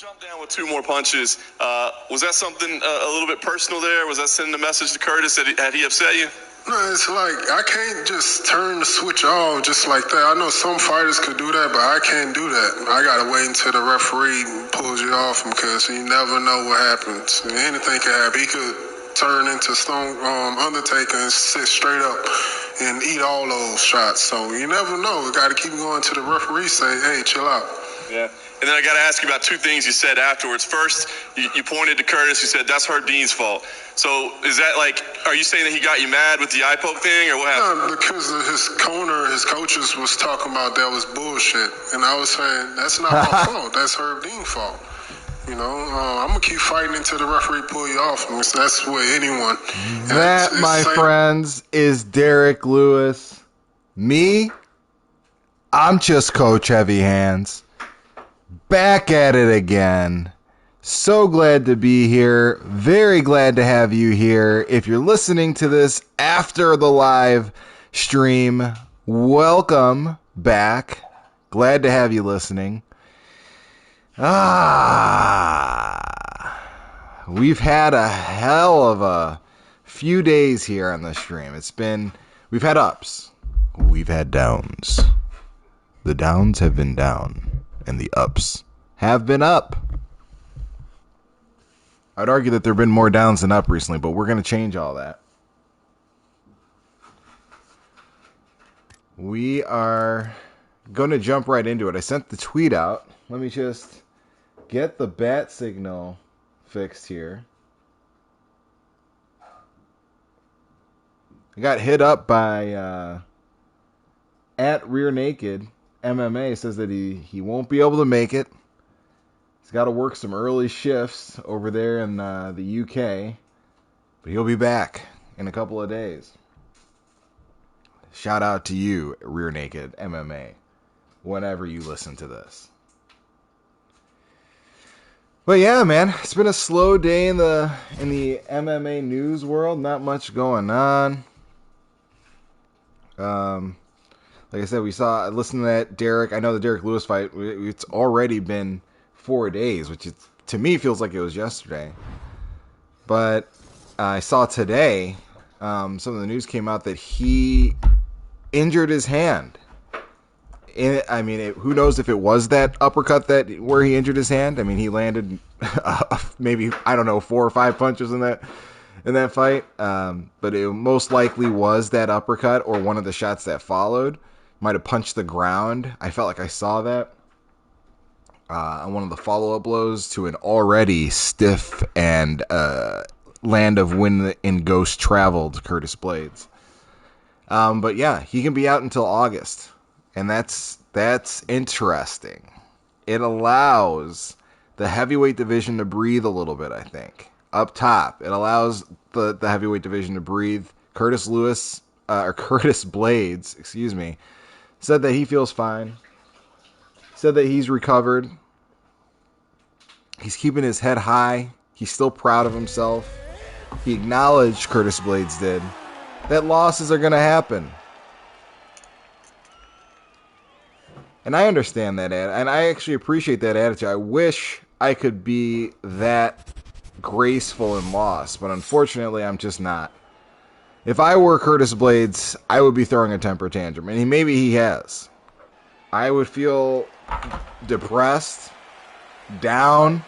jumped down with 2 more punches. Was that something a little bit personal there? Was that sending a message to Curtis that had he upset you? No, it's like I can't just turn the switch off just like that. I know some fighters could do that, but I can't do that. I gotta wait until the referee pulls you off him because you never know what happens. Anything can happen. He could turn into Undertaker and sit straight up and eat all those shots. So you never know. You gotta keep going to the referee say, hey, chill out. Yeah. And then I got to ask you about 2 things you said afterwards. First, you pointed to Curtis. You said that's Herb Dean's fault. So is that like, are you saying that he got you mad with the eye poke thing, or what happened? No, because his coaches was talking about that was bullshit. And I was saying, that's not my fault. That's Herb Dean's fault. You know, I'm going to keep fighting until the referee pull you off. That's with anyone. That, my friends, is Derek Lewis. Me, I'm just Coach Heavy Hands. Back at it again. So glad to be here. Very glad to have you here. If you're listening to this after the live stream, welcome back. Glad to have you listening. We've had a hell of a few days here on the stream. We've had ups. We've had downs. The downs have been down. And the ups have been up. I'd argue that there have been more downs than up recently, but we're going to change all that. We are going to jump right into it. I sent the tweet out. Let me just get the bat signal fixed here. I got hit up by at Rear Naked MMA. Says that he won't be able to make it. He's got to work some early shifts over there in the UK, but he'll be back in a couple of days. Shout out to you, Rear Naked MMA, whenever you listen to this. But yeah, man, it's been a slow day in the MMA news world. Not much going on. Like I said, I listened to that Derek. I know the Derek Lewis fight. It's already been 4 days, which to me feels like it was yesterday. But I saw today, some of the news came out that he injured his hand. Who knows if it was that uppercut where he injured his hand? I mean, he landed maybe 4 or 5 punches in that fight. But it most likely was that uppercut or one of the shots that followed. Might have punched the ground. I felt like I saw that on one of the follow-up blows to an already stiff and land of wind and ghost traveled Curtis Blades. But yeah, he can be out until August, and that's interesting. It allows the heavyweight division to breathe a little bit, I think. Up top, it allows the heavyweight division to breathe. Curtis Blades, said that he feels fine. Said that he's recovered. He's keeping his head high. He's still proud of himself. He acknowledged, Curtis Blades did, that losses are going to happen. And I understand that, and I actually appreciate that attitude. I wish I could be that graceful in loss, but unfortunately I'm just not. If I were Curtis Blades, I would be throwing a temper tantrum, and maybe he has. I would feel depressed, down.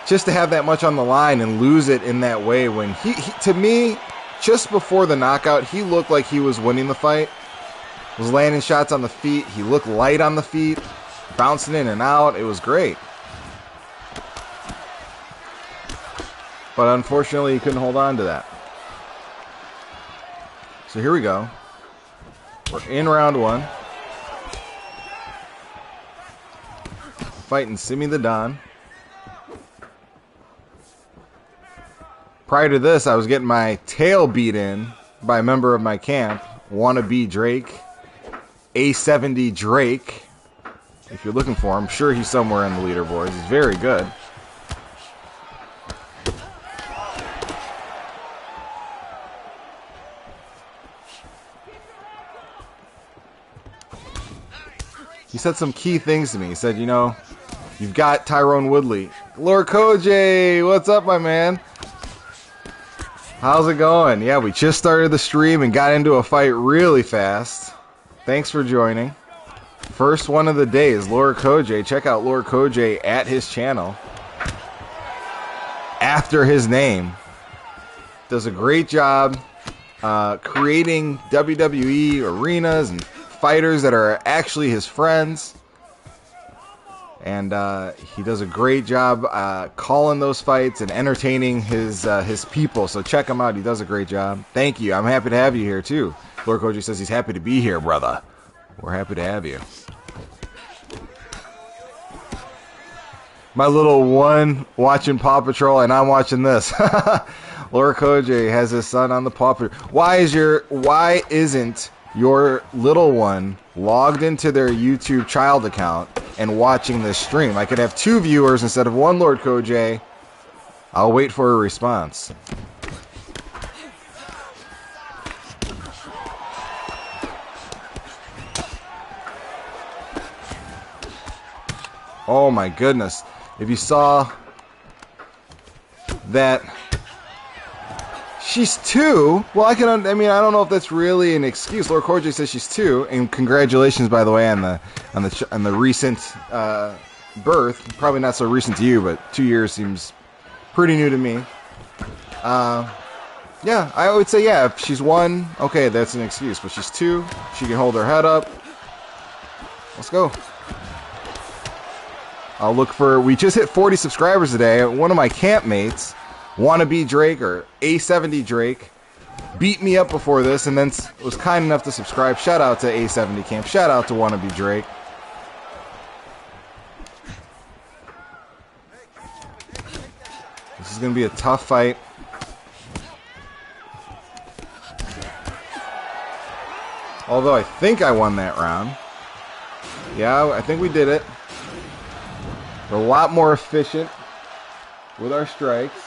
Just to have that much on the line and lose it in that way when he to me, just before the knockout, he looked like he was winning the fight. Was landing shots on the feet. He looked light on the feet, bouncing in and out. It was great. But unfortunately, he couldn't hold on to that. So here we go. We're in round 1. Fighting Simi the Don. Prior to this, I was getting my tail beat in by a member of my camp, Wannabe Drake. A70 Drake. If you're looking for him, I'm sure he's somewhere in the leaderboards. He's very good. he said some key things to me. He said, you know, you've got Tyrone Woodley. Lord Koj, what's up, my man? How's it going? Yeah, we just started the stream and got into a fight really fast. Thanks for joining. First one of the day is Lord Koj. Check out Lord Koj at his channel. After his name. Does a great job creating WWE arenas and fighters that are actually his friends. And he does a great job calling those fights and entertaining his people. So check him out. He does a great job. Thank you. I'm happy to have you here, too. Lord Koji says he's happy to be here, brother. We're happy to have you. My little one watching Paw Patrol, and I'm watching this. Lord Koji has his son on the Paw Patrol. Why isn't your little one logged into their YouTube child account and watching this stream? I could have 2 viewers instead of 1, Lord Koji. I'll wait for a response. Oh my goodness. If you saw that she's 2, well, I don't know if that's really an excuse. Lord Koji says she's 2, and congratulations, by the way, on the recent birth. Probably not so recent to you, but 2 years seems pretty new to me. Yeah, I would say, yeah, if she's 1, okay, that's an excuse, but she's 2, she can hold her head up. Let's go. I'll look for, we just hit 40 subscribers today. One of my campmates, Wannabe Drake, or A70 Drake, beat me up before this and then was kind enough to subscribe. Shout out to A70 Camp. Shout out to Wannabe Drake. This is going to be a tough fight. Although I think I won that round. Yeah, I think we did it. We're a lot more efficient with our strikes.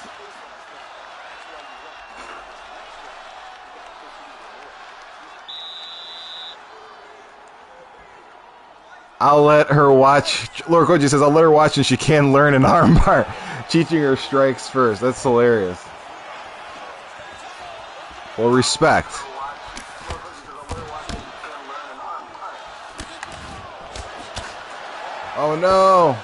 I'll let her watch. Lord Koji says, I'll let her watch and she can learn an armbar. Teaching her strikes first. That's hilarious. Well, respect. Oh no.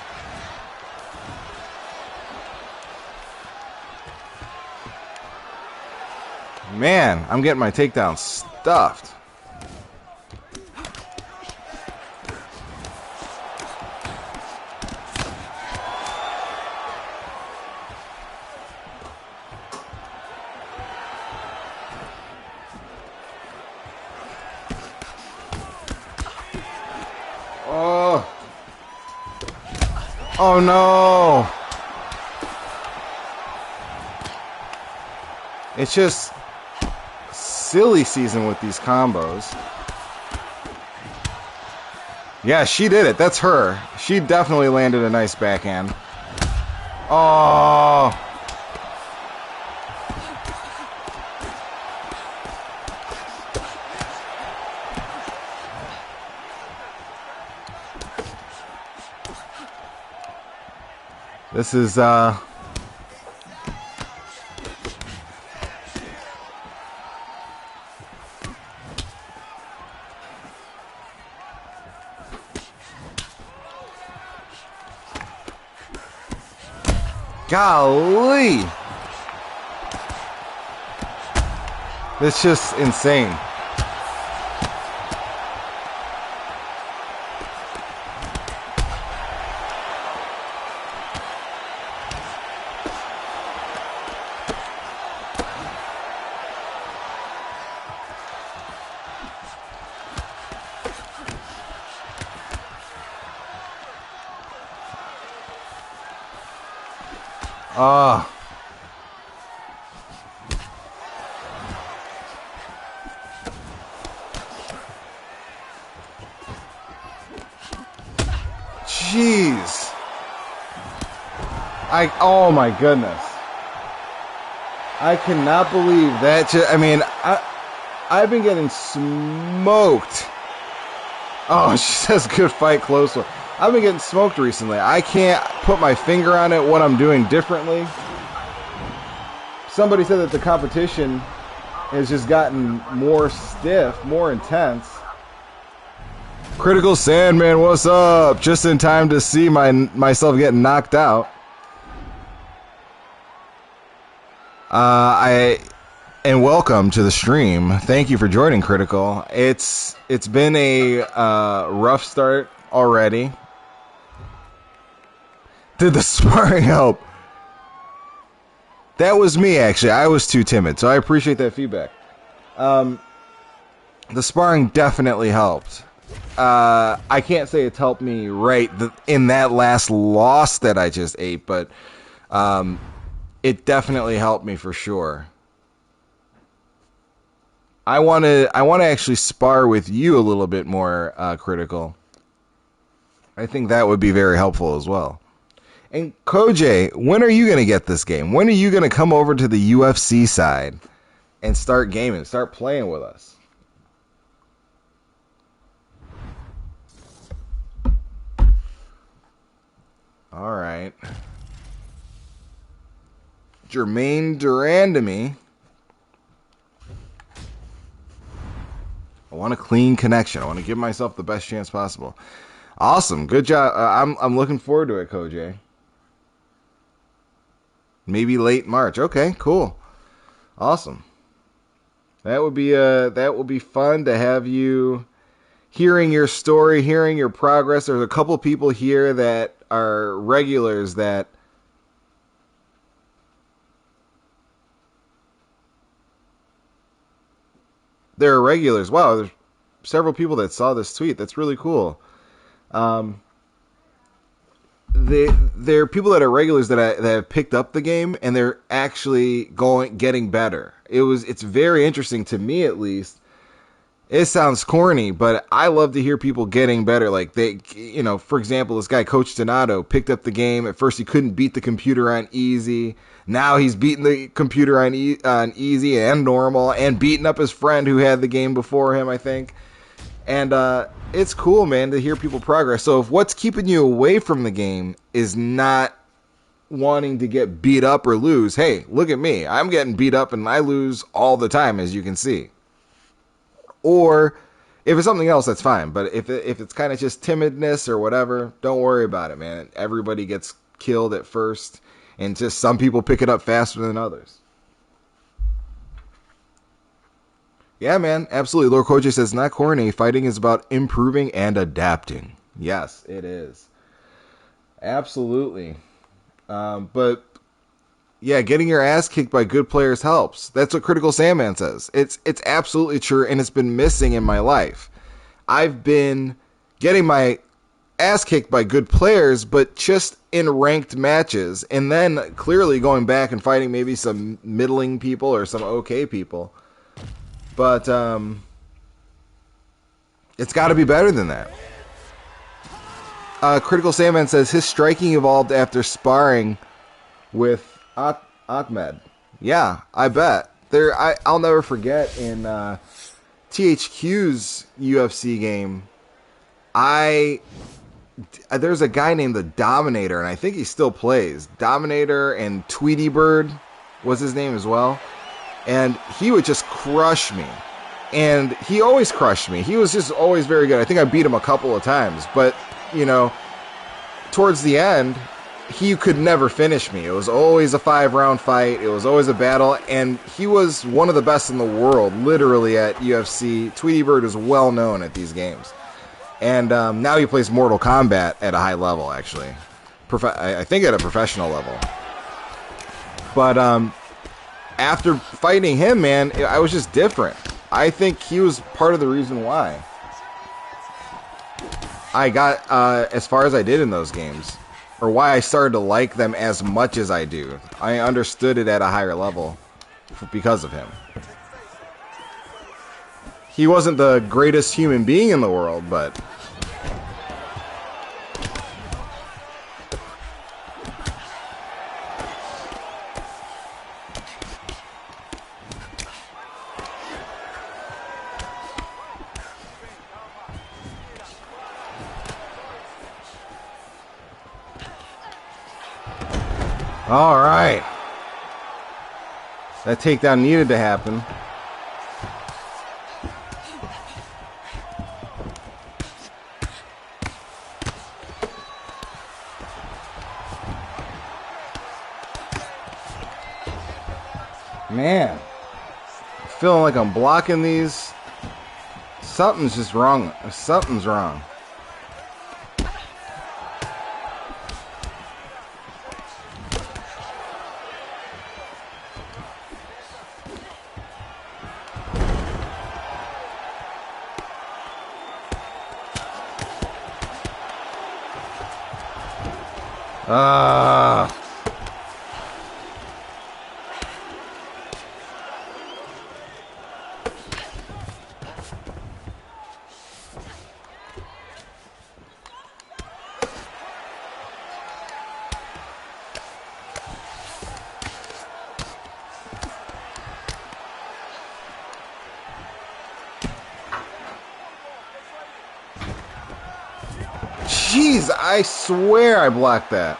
Man, I'm getting my takedown stuffed. Oh. Oh no. It's just silly season with these combos. Yeah, she did it. That's her. She definitely landed a nice backhand. Oh. This is golly. It's just insane. Ah. Jeez. Oh my goodness. I cannot believe that. I've been getting smoked Oh, she says good fight, close one. I've been getting smoked recently. I can't put my finger on it, what I'm doing differently. Somebody said that the competition has just gotten more stiff, more intense. Critical Sandman, what's up? Just in time to see myself getting knocked out. And welcome to the stream. Thank you for joining, Critical. It's been a rough start already. Did the sparring help? That was me, actually. I was too timid, so I appreciate that feedback. The sparring definitely helped. I can't say it's helped me in that last loss that I just ate, but it definitely helped me for sure. I want to actually spar with you a little bit more, Critical. I think that would be very helpful as well. And Koj, when are you going to get this game? When are you going to come over to the UFC side and start gaming, start playing with us? All right. Jermaine Durandamy. I want a clean connection. I want to give myself the best chance possible. Awesome. Good job. I'm looking forward to it, Koj. Maybe late March. Okay, cool. Awesome. That would be fun to have you hearing your story, hearing your progress. There's a couple people here that are regulars that they're regulars. Wow, there's several people that saw this tweet. That's really cool. They're people that are regulars that have picked up the game, and they're actually getting better. It's very interesting to me, at least. It sounds corny, but I love to hear people getting better. Like for example, this guy Coach Donato picked up the game. At first, he couldn't beat the computer on easy. Now he's beating the computer on easy and normal, and beating up his friend who had the game before him, I think. And it's cool, man, to hear people progress. So if what's keeping you away from the game is not wanting to get beat up or lose, hey, look at me. I'm getting beat up and I lose all the time, as you can see. Or if it's something else, that's fine. But if it's kind of just timidness or whatever, don't worry about it, man. Everybody gets killed at first, and just some people pick it up faster than others. Yeah, man, absolutely. Lord Koji says, not corny. Fighting is about improving and adapting. Yes, it is. Absolutely. But yeah, getting your ass kicked by good players helps. That's what Critical Sandman says. It's absolutely true, and it's been missing in my life. I've been getting my ass kicked by good players, but just in ranked matches, and then clearly going back and fighting maybe some middling people or some okay people. But it's got to be better than that. Critical Sandman says his striking evolved after sparring with Ahmed. Yeah, I bet. I'll never forget in THQ's UFC game, there's a guy named the Dominator, and I think he still plays. Dominator, and Tweety Bird was his name as well. And he would just crush me. And he always crushed me. He was just always very good. I think I beat him a couple of times. But, towards the end, he could never finish me. It was always a 5-round fight. It was always a battle. And he was one of the best in the world, literally, at UFC. Tweety Bird is well known at these games. And now he plays Mortal Kombat at a high level, actually. I think at a professional level. But after fighting him, man, I was just different. I think he was part of the reason why I got as far as I did in those games, or why I started to like them as much as I do. I understood it at a higher level because of him. He wasn't the greatest human being in the world, but All right. That takedown needed to happen. Man, feeling like I'm blocking these. Something's just wrong. Something's wrong. Jeez, I swear I blocked that.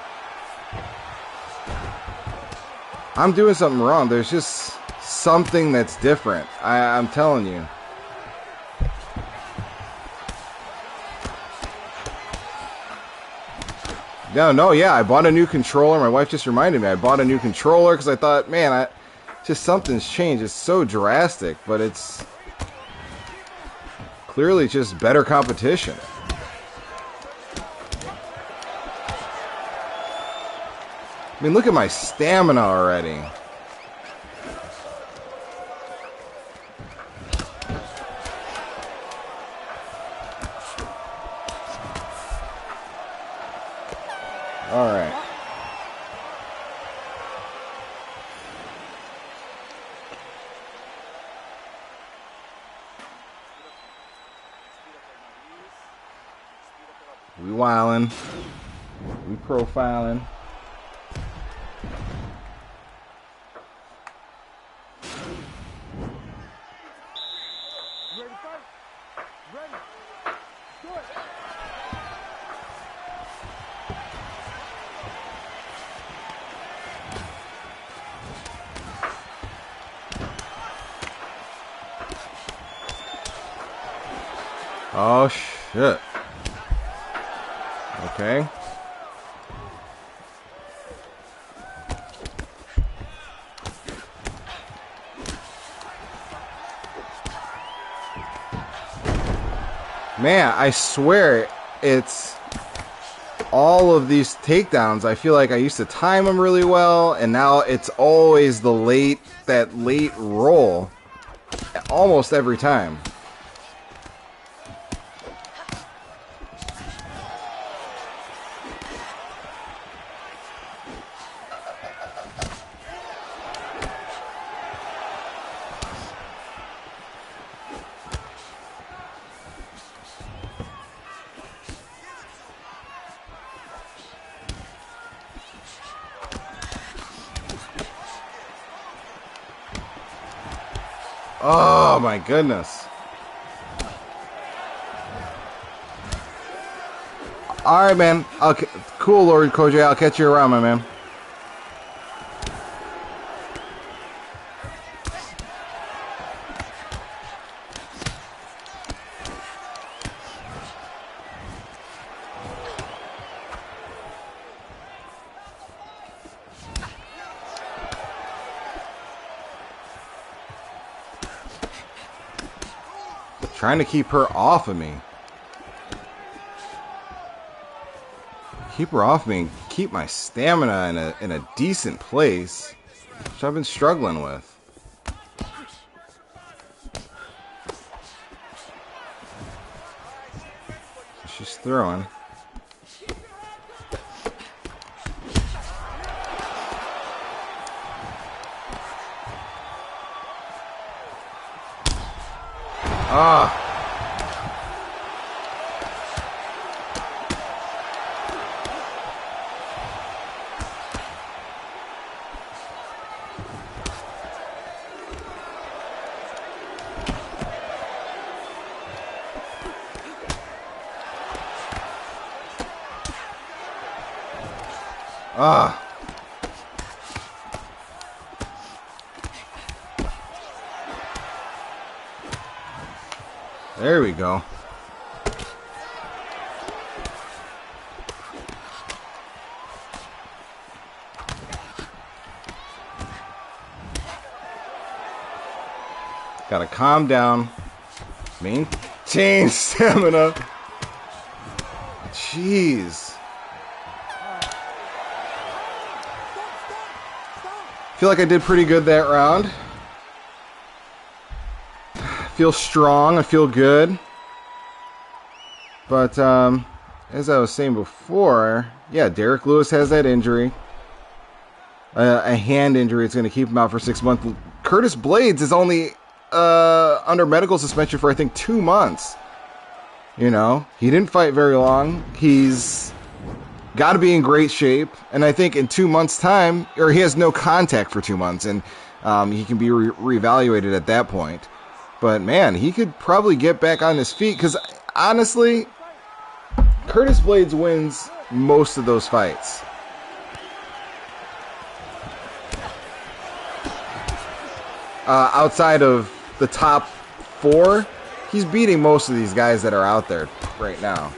I'm doing something wrong. There's just something that's different. I'm telling you. No, yeah, I bought a new controller. My wife just reminded me. I bought a new controller because I thought, man, just something's changed. It's so drastic, but it's clearly just better competition. I mean, look at my stamina already. All right. We wildin'. We profiling. Oh, shit. Okay. Man, I swear it's all of these takedowns. I feel like I used to time them really well, and now it's always that late roll almost every time. Oh my goodness. Alright, man. Okay. Cool, Lord Koji. I'll catch you around, my man. Trying to keep her off of me. Keep her off me and keep my stamina in a decent place, which I've been struggling with. She's throwing. Ah. Ah. There we go. Gotta calm down. Maintain stamina. Jeez. Feel like I did pretty good that round. Feel strong. I feel good. But as I was saying before, yeah, Derek Lewis has that injury. A hand injury. It's going to keep him out for 6 months. Curtis Blades is only under medical suspension for, I think, 2 months. You know, he didn't fight very long. He's got to be in great shape. And I think in 2 months' time, or he has no contact for 2 months, and he can be reevaluated at that point. But, man, he could probably get back on his feet because, honestly, Curtis Blades wins most of those fights. Outside of the top 4, he's beating most of these guys that are out there right now.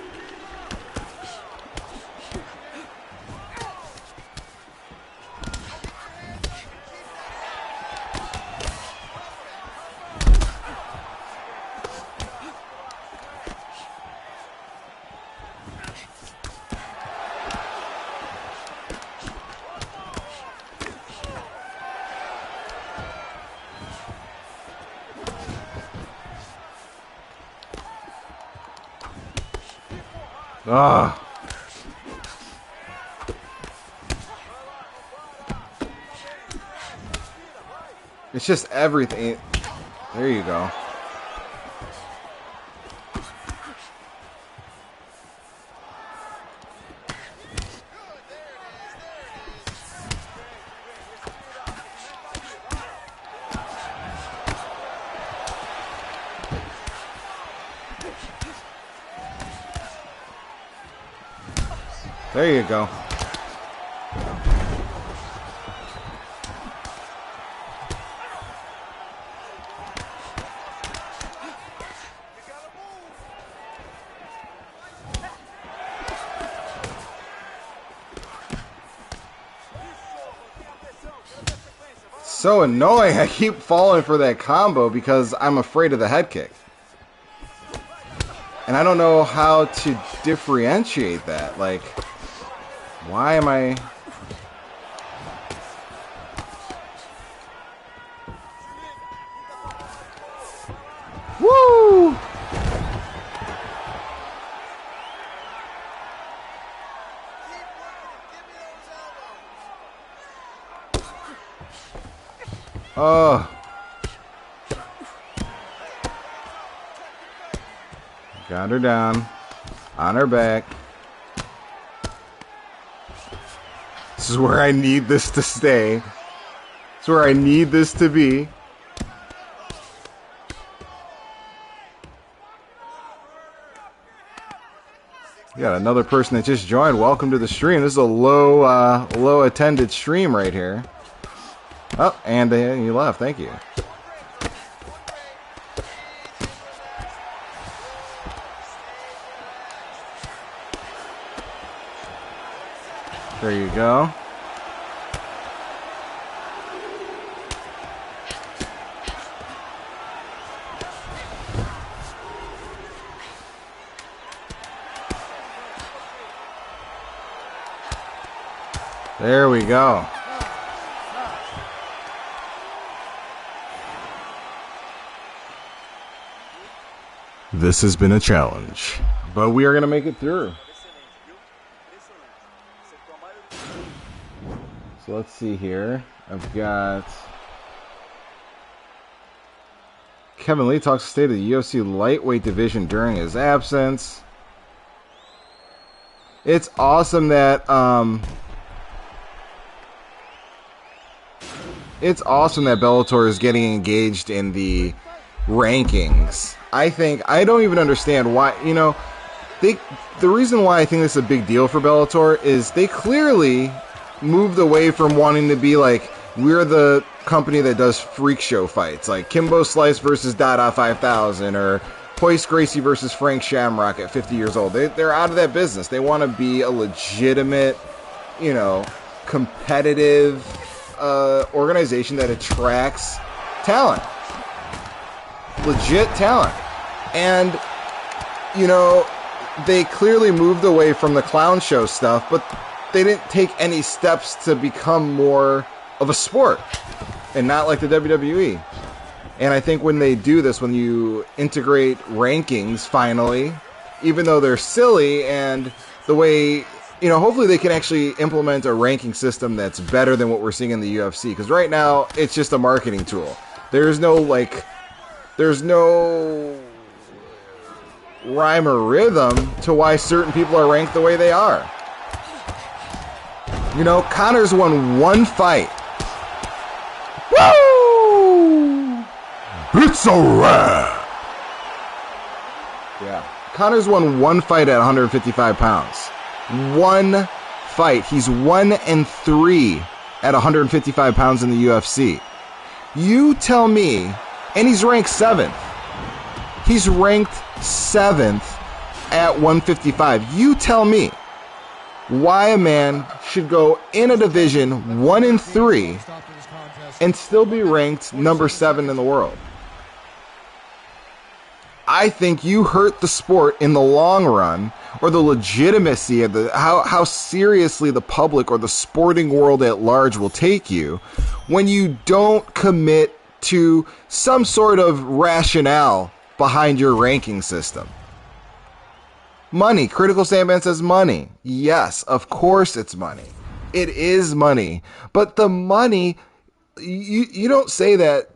Ugh. It's just everything. There you go. There you go. So annoying. I keep falling for that combo because I'm afraid of the head kick. And I don't know how to differentiate that. Like, why am I... Woo! Oh. Got her down. On her back. This is where I need this to stay. This is where I need this to be. We got another person that just joined. Welcome to the stream. This is a low attended stream right here. Oh, and he left. Thank you. There you go. There we go. This has been a challenge, but we are going to make it through. So let's see here. I've got Kevin Lee talks state of the UFC lightweight division during his absence. It's awesome that Bellator is getting engaged in the rankings. I don't even understand why, you know, the reason why I think this is a big deal for Bellator is they clearly moved away from wanting to be like, we're the company that does freak show fights, like Kimbo Slice versus Dada 5000 or Hoist Gracie versus Frank Shamrock at 50 years old. They're out of that business. They want to be a legitimate, competitive organization that attracts talent. Legit talent. And, they clearly moved away from the clown show stuff, but they didn't take any steps to become more of a sport and not like the WWE. And I think when they do this, when you integrate rankings finally, even though they're silly, and the way, hopefully they can actually implement a ranking system that's better than what we're seeing in the UFC. Because right now, it's just a marketing tool. There's no rhyme or rhythm to why certain people are ranked the way they are. Connor's won one fight. Woo! It's a wrap. Yeah. Connor's won one fight at 155 pounds. One fight. He's 1-3 at 155 pounds in the UFC. You tell me, and he's ranked 7th. He's ranked 7th at 155. You tell me why a man should go in a division 1-3 and still be ranked number 7 in the world. I think you hurt the sport in the long run, or the legitimacy of how seriously the public or the sporting world at large will take you when you don't commit to some sort of rationale behind your ranking system. Money. Critical Sandman says money. Yes, of course it's money. It is money. But the money, you don't say that.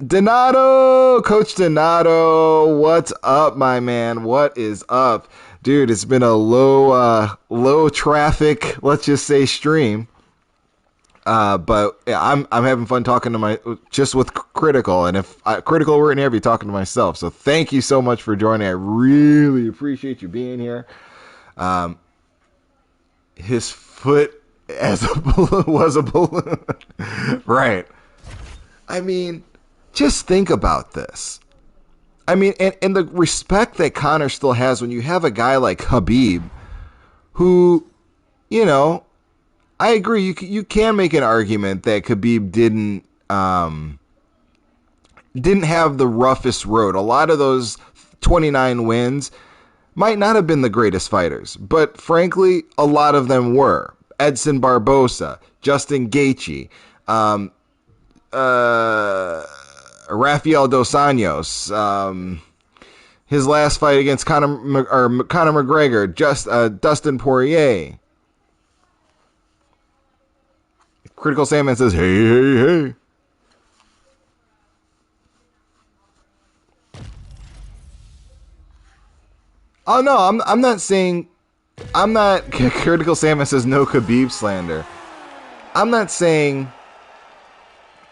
Donato, Coach Donato, what's up, my man? What is up? Dude, it's been a low traffic, let's just say, stream. But yeah, I'm having fun talking to just with Critical, and if Critical weren't here, I'd be talking to myself. So thank you so much for joining. I really appreciate you being here. His foot was a balloon, right? I mean, just think about this. I mean, and the respect that Conor still has when you have a guy like Khabib, who, I agree. You can make an argument that Khabib didn't have the roughest road. A lot of those 29 wins might not have been the greatest fighters, but frankly, a lot of them were. Edson Barbosa, Justin Gaethje, Rafael Dos Anjos, his last fight against Conor McGregor, Dustin Poirier. Critical Sandman says, hey. Oh, no, I'm not saying... Critical Sandman says no Khabib slander. I'm not saying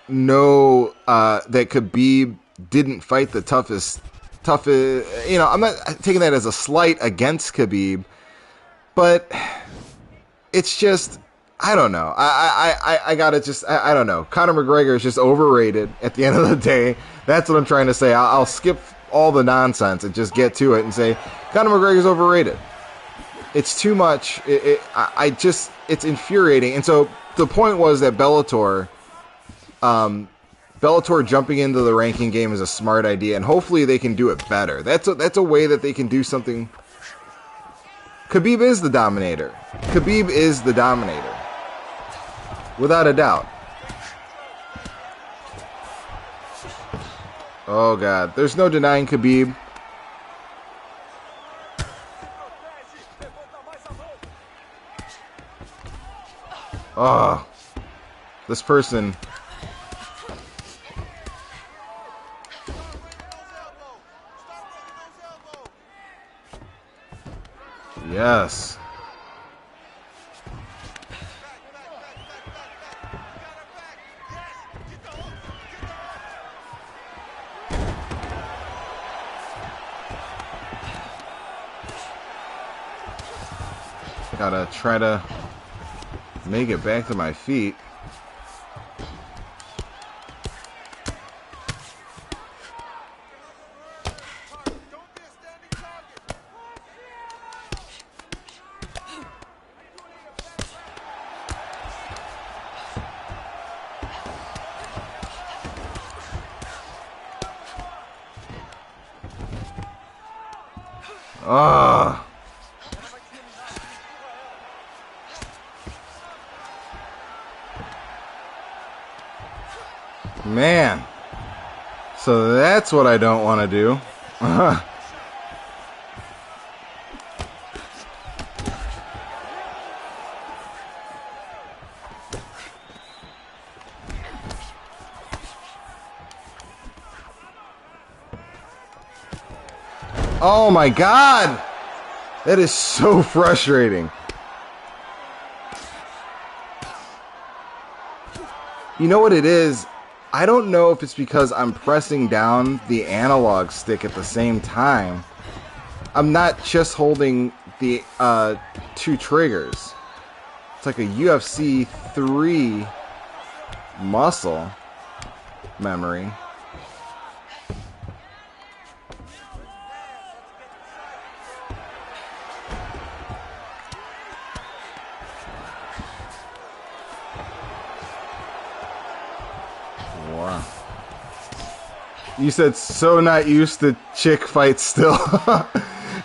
no, that Khabib didn't fight the toughest... I'm not taking that as a slight against Khabib, but it's just... I don't know. I don't know. Conor McGregor is just overrated at the end of the day. That's what I'm trying to say. I'll skip all the nonsense and just get to it and say Conor McGregor's overrated. It's too much. It's infuriating. And so the point was that Bellator jumping into the ranking game is a smart idea, and hopefully they can do it better. That's a way that they can do something. Khabib is the dominator. Without a doubt. Oh, God. There's no denying Khabib. Oh. This person. Yes. Gotta try to make it back to my feet. Ugh. Man. So that's what I don't want to do. Oh my God! That is so frustrating. You know what it is? I don't know if it's because I'm pressing down the analog stick at the same time. I'm not just holding the 2 triggers. It's like a UFC 3 muscle memory. Wow. You said so not used to chick fights still.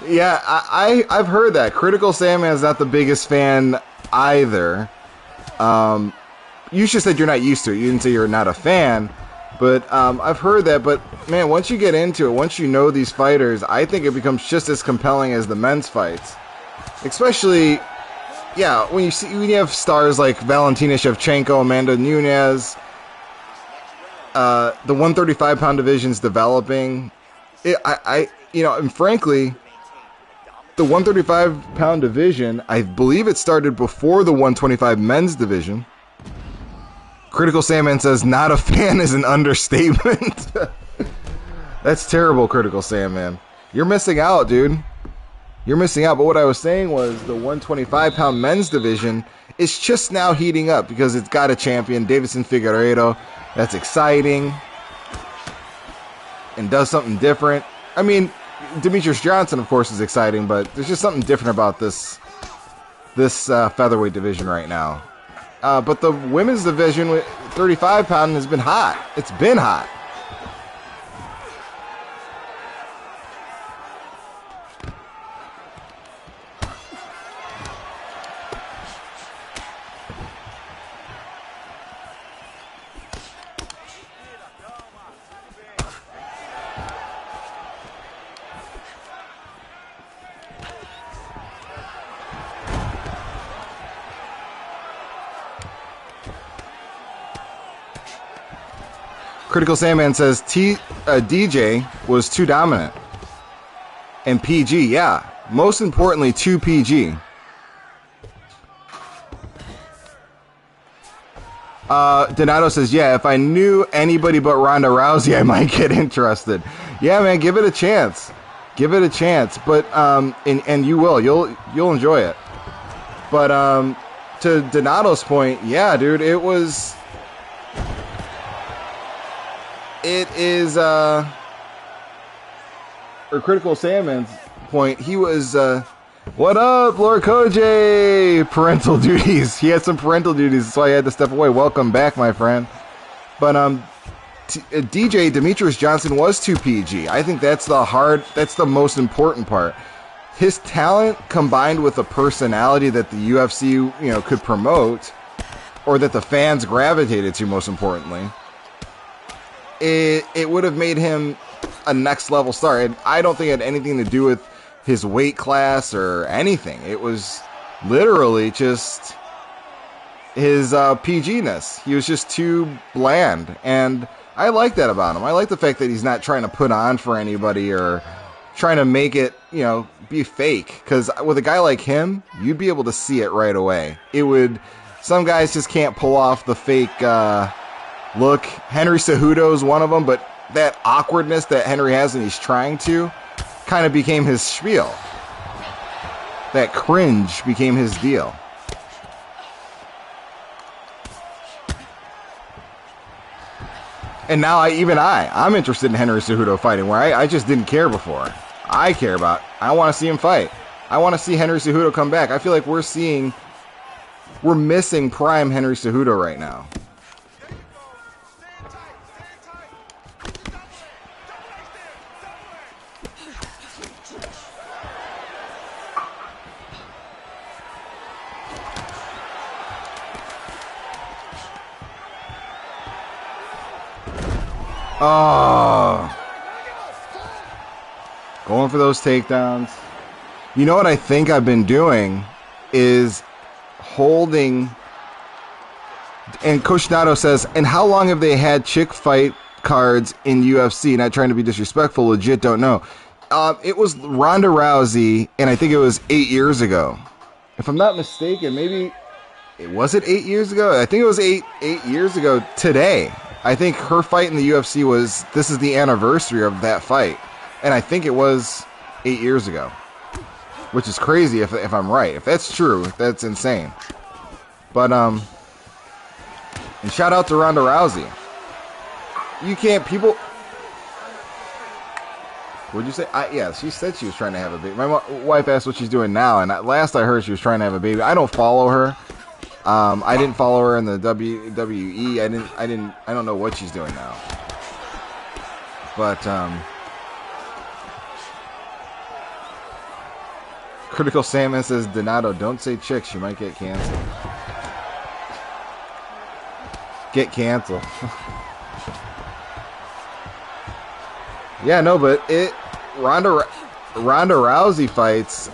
Yeah, I've heard that. Critical Sandman's not the biggest fan either. You just said you're not used to it. You didn't say you're not a fan. But I've heard that. But, man, once you get into it, once you know these fighters, I think it becomes just as compelling as the men's fights. Especially, yeah, when you have stars like Valentina Shevchenko, Amanda Nunes. The 135-pound division's developing. And frankly, the 135-pound division, I believe it started before the 125 men's division. Critical Sandman says, not a fan is an understatement. That's terrible, Critical Sandman. You're missing out, dude. You're missing out. But what I was saying was the 125-pound men's division is just now heating up because it's got a champion, Davison Figueiredo. That's exciting and does something different. I mean, Demetrius Johnson, of course, is exciting, but there's just something different about this featherweight division right now. But the women's division, 35-pound, has been hot. It's been hot. Critical Sandman says DJ was too dominant. And PG, yeah. Most importantly, too PG. Donato says, yeah, if I knew anybody but Ronda Rousey, I might get interested. Yeah, man, give it a chance. Give it a chance. But and you will. You'll enjoy it. But to Donato's point, yeah, dude, it is or Critical Sandman's point, he was what up, Lord Koj? Parental duties. He had some parental duties, that's why he had to step away. Welcome back, my friend. But DJ Demetrius Johnson was too PG. I think that's the most important part. His talent combined with the personality that the UFC, could promote, or that the fans gravitated to, most importantly. It would have made him a next level star. I don't think it had anything to do with his weight class or anything. It was literally just his PG-ness. He was just too bland. And I like that about him. I like the fact that he's not trying to put on for anybody or trying to make it, be fake. Because with a guy like him, you'd be able to see it right away. Some guys just can't pull off the fake look. Henry Cejudo is one of them, but that awkwardness that Henry has and he's trying to kind of became his spiel. That cringe became his deal. And now I'm interested in Henry Cejudo fighting, where I just didn't care before. I want to see him fight. I want to see Henry Cejudo come back. I feel like we're missing prime Henry Cejudo right now. Oh. Going for those takedowns. You know what I think I've been doing is holding. And Coach Nato says, and how long have they had chick fight cards in UFC? Not trying to be disrespectful, legit don't know. It was Ronda Rousey, and I think it was 8 years ago. If I'm not mistaken, maybe was it 8 years ago? I think it was eight years ago today. I think her fight in the UFC this is the anniversary of that fight. And I think it was 8 years ago. Which is crazy if I'm right. If that's true, that's insane. But, and shout out to Ronda Rousey. You can't, people... What'd you say? Yeah, she said she was trying to have a baby. My wife asked what she's doing now, and last I heard she was trying to have a baby. I don't follow her. I didn't follow her in the WWE. I don't know what she's doing now. But, Critical Salmon says, Donato, don't say chicks. You might get canceled. Get canceled. Yeah, no, but Ronda Rousey fights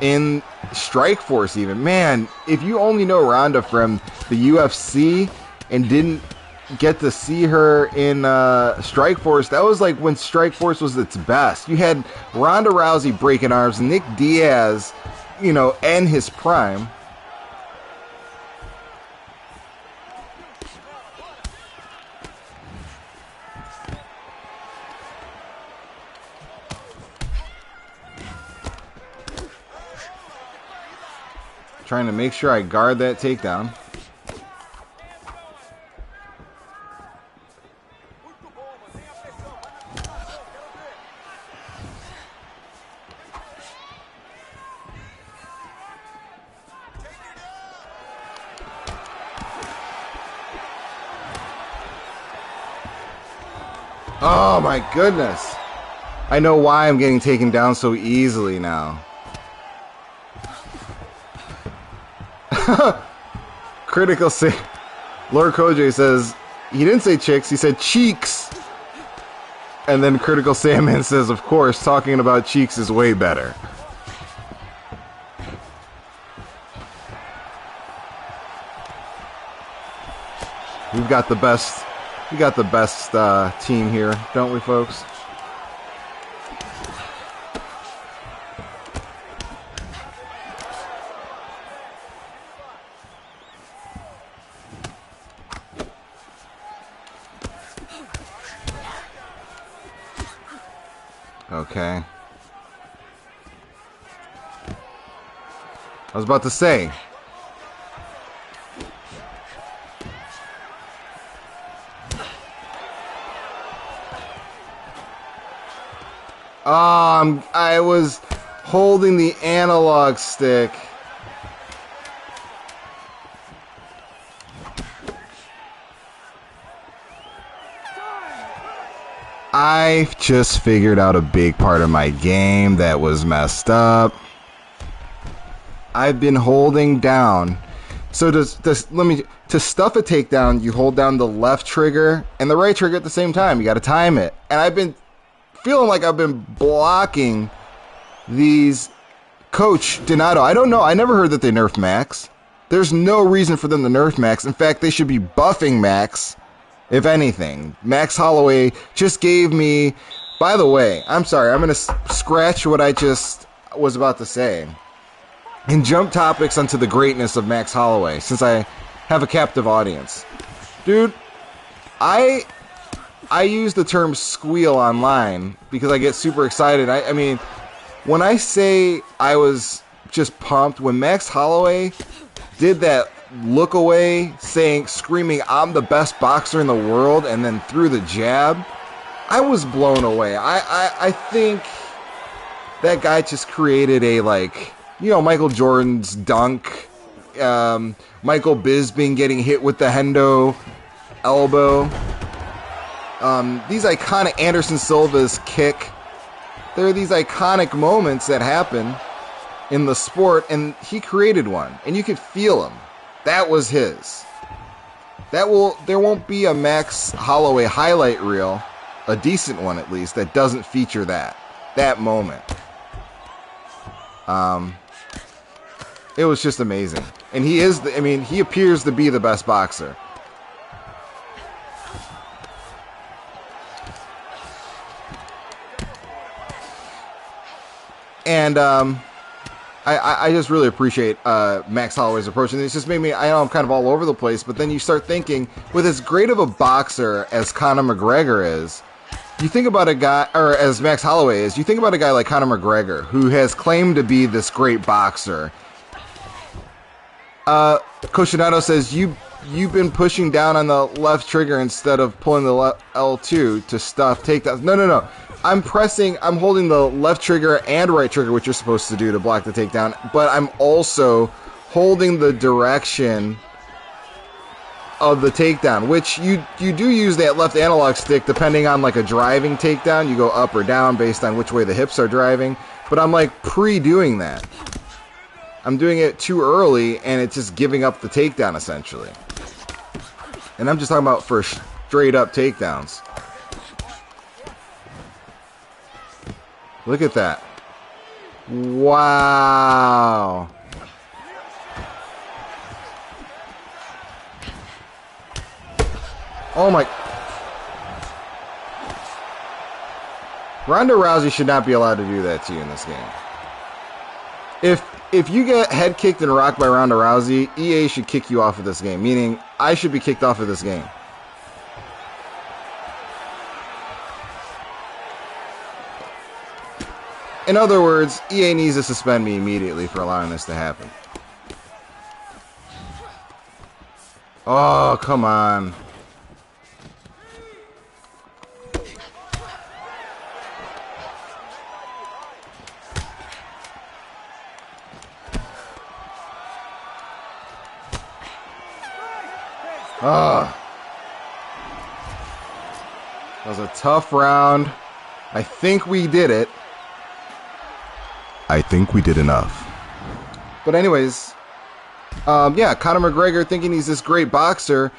in Strikeforce even. Man, if you only know Ronda from the UFC and didn't get to see her in Strikeforce, that was like when Strikeforce was its best. You had Ronda Rousey breaking arms, Nick Diaz, end his prime. Trying to make sure I guard that takedown. Oh my goodness. I know why I'm getting taken down so easily now. Critical say Lord Koj says he didn't say chicks, he said cheeks. And then Critical Sandman says, of course, talking about cheeks is way better. We got the best team here, don't we, folks? Okay. I was about to say. I was holding the analog stick. I just figured out a big part of my game that was messed up. I've been holding down. So to stuff a takedown, you hold down the left trigger and the right trigger at the same time. You got to time it. And I've been feeling like I've been blocking these. Coach Donato, I don't know. I never heard that they nerfed Max. There's no reason for them to nerf Max. In fact, they should be buffing Max. If anything, Max Holloway just gave me... By the way, I'm sorry, I'm going to scratch what I just was about to say and jump topics onto the greatness of Max Holloway, since I have a captive audience. Dude, I use the term squeal online because I get super excited. I mean, when I say I was just pumped, when Max Holloway did that look away, screaming, I'm the best boxer in the world, and then threw the jab, I was blown away. I think that guy just created a, Michael Jordan's dunk, Michael Bisping getting hit with the Hendo elbow, these iconic Anderson Silva's kick. There are these iconic moments that happen in the sport, and he created one, and you could feel him. That was his. There won't be a Max Holloway highlight reel, a decent one at least, that doesn't feature that moment. It was just amazing. And he appears to be the best boxer. And I just really appreciate Max Holloway's approach. And it's just made me, I know I'm kind of all over the place, but then you start thinking, with as great of a boxer as Conor McGregor is, you think about a guy, or as Max Holloway is, you think about a guy like Conor McGregor, who has claimed to be this great boxer. Coach Donato says, you've been pushing down on the left trigger instead of pulling the L2 to stuff takedowns. No. I'm holding the left trigger and right trigger, which you're supposed to do to block the takedown, but I'm also holding the direction of the takedown, which you do use that left analog stick depending on like a driving takedown. You go up or down based on which way the hips are driving, but I'm like pre-doing that. I'm doing it too early, and it's just giving up the takedown essentially. And I'm just talking about for straight up takedowns. Look at that. Wow. Oh my. Ronda Rousey should not be allowed to do that to you in this game. If you get head kicked and rocked by Ronda Rousey, EA should kick you off of this game, meaning I should be kicked off of this game. In other words, EA needs to suspend me immediately for allowing this to happen. Oh, come on. Oh. That was a tough round. I think we did it. I think we did enough. But anyways, yeah, Conor McGregor thinking he's this great boxer.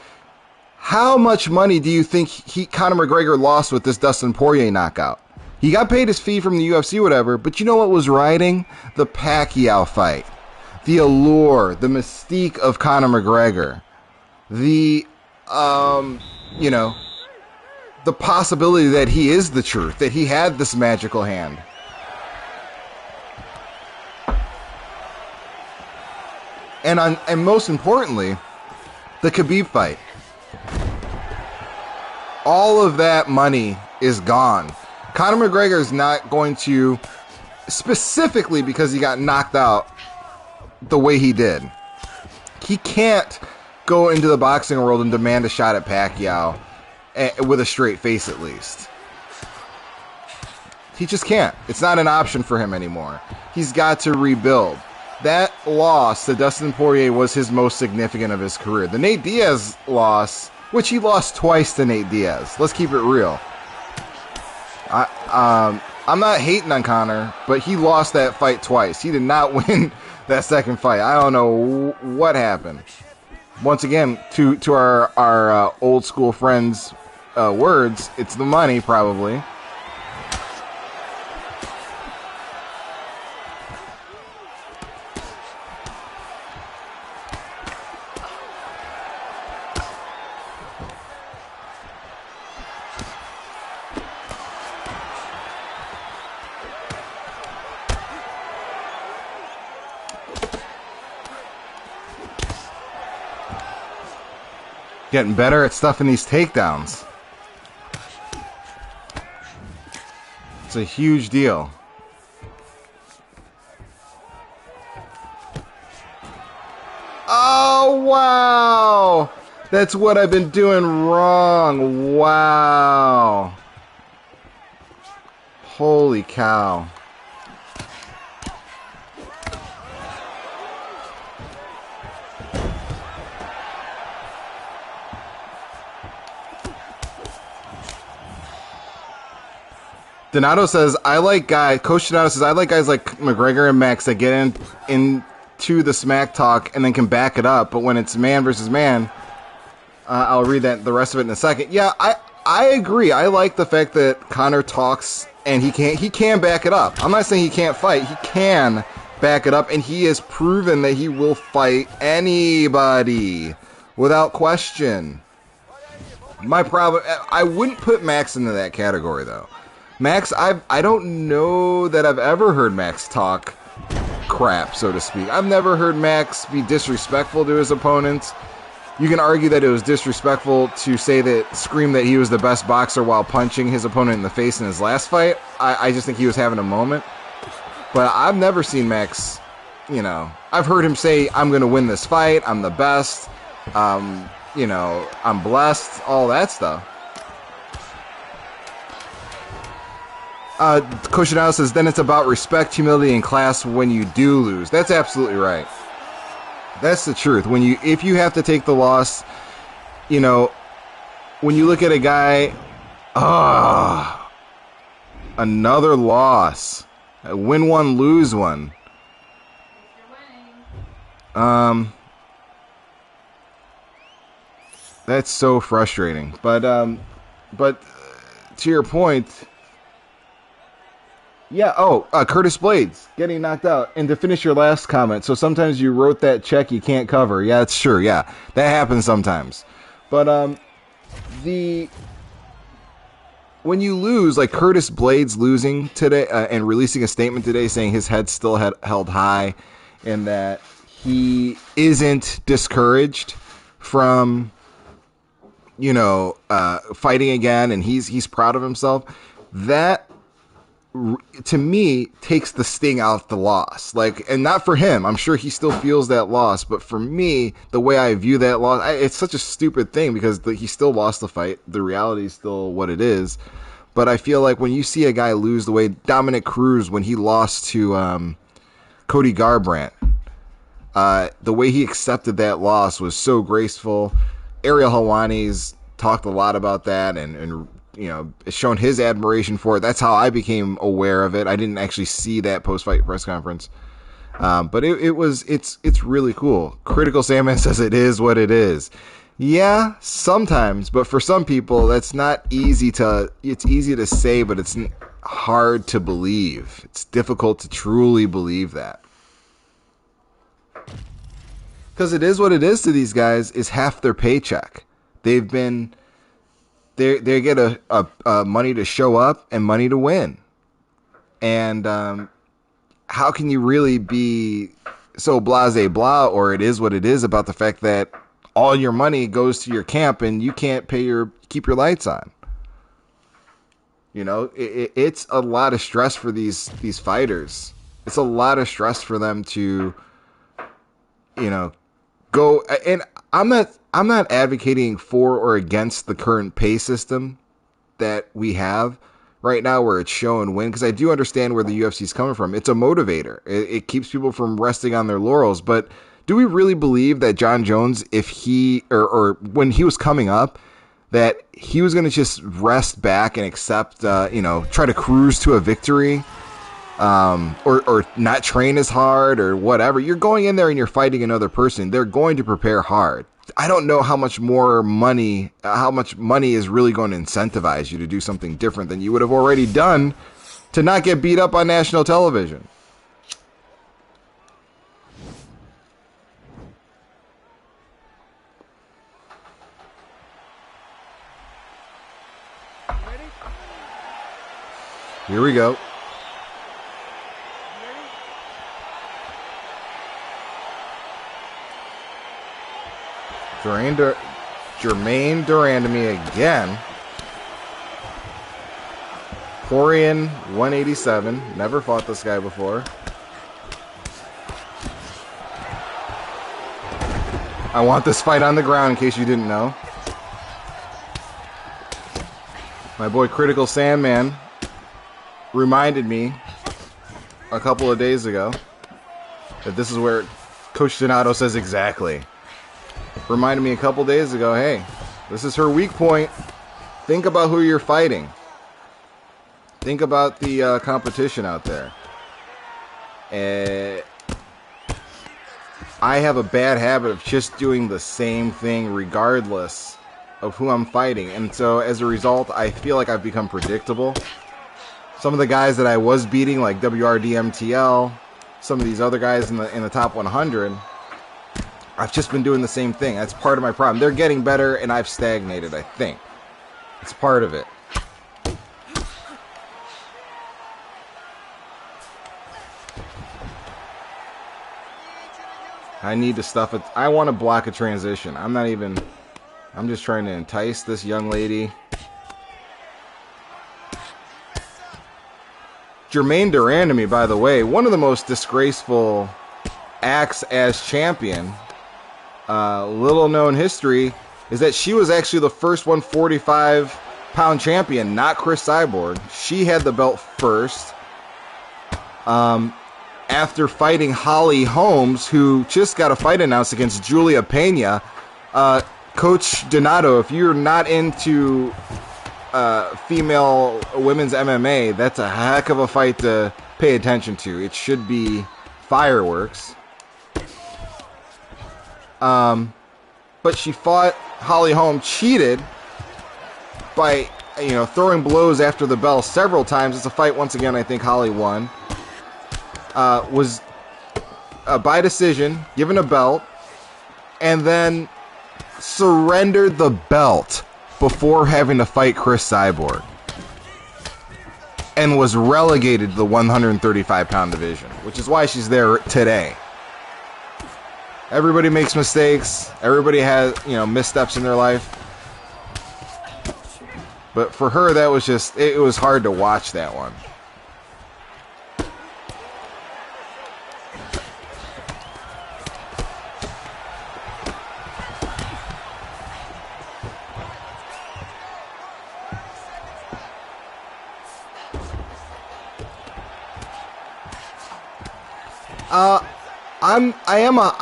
How much money do you think Conor McGregor lost with this Dustin Poirier knockout? He got paid his fee from the UFC, whatever, but you know what was riding? The Pacquiao fight. The allure, the mystique of Conor McGregor. The, the possibility that he is the truth, that he had this magical hand. And most importantly, the Khabib fight. All of that money is gone. Conor McGregor is not going to, specifically because he got knocked out the way he did. He can't go into the boxing world and demand a shot at Pacquiao with a straight face at least. He just can't. It's not an option for him anymore. He's got to rebuild. That loss to Dustin Poirier was his most significant of his career. The Nate Diaz loss, which he lost twice to Nate Diaz. Let's keep it real. I'm not hating on Conor, but he lost that fight twice. He did not win that second fight. I don't know what happened. Once again, to our old school friends' words, it's the money probably. Getting better at stuffing these takedowns. It's a huge deal. Oh, wow! That's what I've been doing wrong. Wow. Holy cow. Donato says, Coach Donato says, I like guys like McGregor and Max that get into the smack talk and then can back it up. But when it's man versus man, I'll read the rest of it in a second. Yeah, I agree. I like the fact that Conor talks and he can back it up. I'm not saying he can't fight. He can back it up, and he has proven that he will fight anybody without question. My problem, I wouldn't put Max into that category though. Max, I don't know that I've ever heard Max talk crap, so to speak. I've never heard Max be disrespectful to his opponents. You can argue that it was disrespectful to scream that he was the best boxer while punching his opponent in the face in his last fight. I just think he was having a moment. But I've never seen Max, I've heard him say, I'm going to win this fight, I'm the best, I'm blessed, all that stuff. Coach Donato says, then it's about respect, humility, and class when you do lose. That's absolutely right. That's the truth. If you have to take the loss, when you look at a guy, another loss. Win one, lose one. That's so frustrating. But to your point, yeah. Curtis Blades getting knocked out. And to finish your last comment, so sometimes you wrote that check you can't cover. Yeah, it's sure. Yeah, that happens sometimes. But when you lose, like Curtis Blades losing today and releasing a statement today saying his head's still held high and that he isn't discouraged from, fighting again and he's proud of himself, that to me takes the sting out the loss. And not for him. I'm sure he still feels that loss, but for me, the way I view that loss, it's such a stupid thing because he still lost the fight. The reality is still what it is. But I feel like when you see a guy lose the way Dominic Cruz, when he lost to Cody Garbrandt, the way he accepted that loss was so graceful. Ariel Helwani's talked a lot about that and shown his admiration for it. That's how I became aware of it. I didn't actually see that post-fight press conference. But it's really cool. Critical Sandman says it is what it is. Yeah, sometimes, but for some people, that's not easy it's easy to say, but it's hard to believe. It's difficult to truly believe that. Because it is what it is to these guys is half their paycheck. They get a money to show up and money to win. And how can you really be so blase blah, or it is what it is about the fact that all your money goes to your camp and you can't keep your lights on? It's a lot of stress for these fighters. It's a lot of stress for them to, go. And I'm not advocating for or against the current pay system that we have right now where it's show and win, because I do understand where the UFC is coming from. It's a motivator. It keeps people from resting on their laurels. But do we really believe that John Jones, if he or when he was coming up, that he was going to just rest back and accept, try to cruise to a victory, or not train as hard or whatever? You're going in there and you're fighting another person. They're going to prepare hard. I don't know how much money is really going to incentivize you to do something different than you would have already done to not get beat up on national television. Here we go. Jermaine Durandamy again. Poirier 187. Never fought this guy before. I want this fight on the ground in case you didn't know. My boy Critical Sandman reminded me a couple of days ago that this is where Coach Donato says exactly. Reminded me a couple days ago, hey, this is her weak point. Think about who you're fighting. Think about the competition out there. I have a bad habit of just doing the same thing regardless of who I'm fighting. And so as a result, I feel like I've become predictable. Some of the guys that I was beating, like WRDMTL, some of these other guys in the top 100, I've just been doing the same thing. That's part of my problem. They're getting better, and I've stagnated, I think. It's part of it. I need to stuff it. I want to block a transition. I'm just trying to entice this young lady. Jermaine Durandamy, by the way, one of the most disgraceful acts as champion. Little known history is that she was actually the first 145-pound champion, not Chris Cyborg. She had the belt first. After fighting Holly Holmes, who just got a fight announced against Julia Pena. Coach Donato, if you're not into female women's MMA, that's a heck of a fight to pay attention to. It should be fireworks. But she fought Holly Holm, cheated by throwing blows after the bell several times. It's a fight, once again, I think Holly won. Was by decision, given a belt, and then surrendered the belt before having to fight Chris Cyborg, and was relegated to the 135-pound division, which is why she's there today. Everybody makes mistakes. Everybody has, missteps in their life. But for her, that was just, it was hard to watch that one.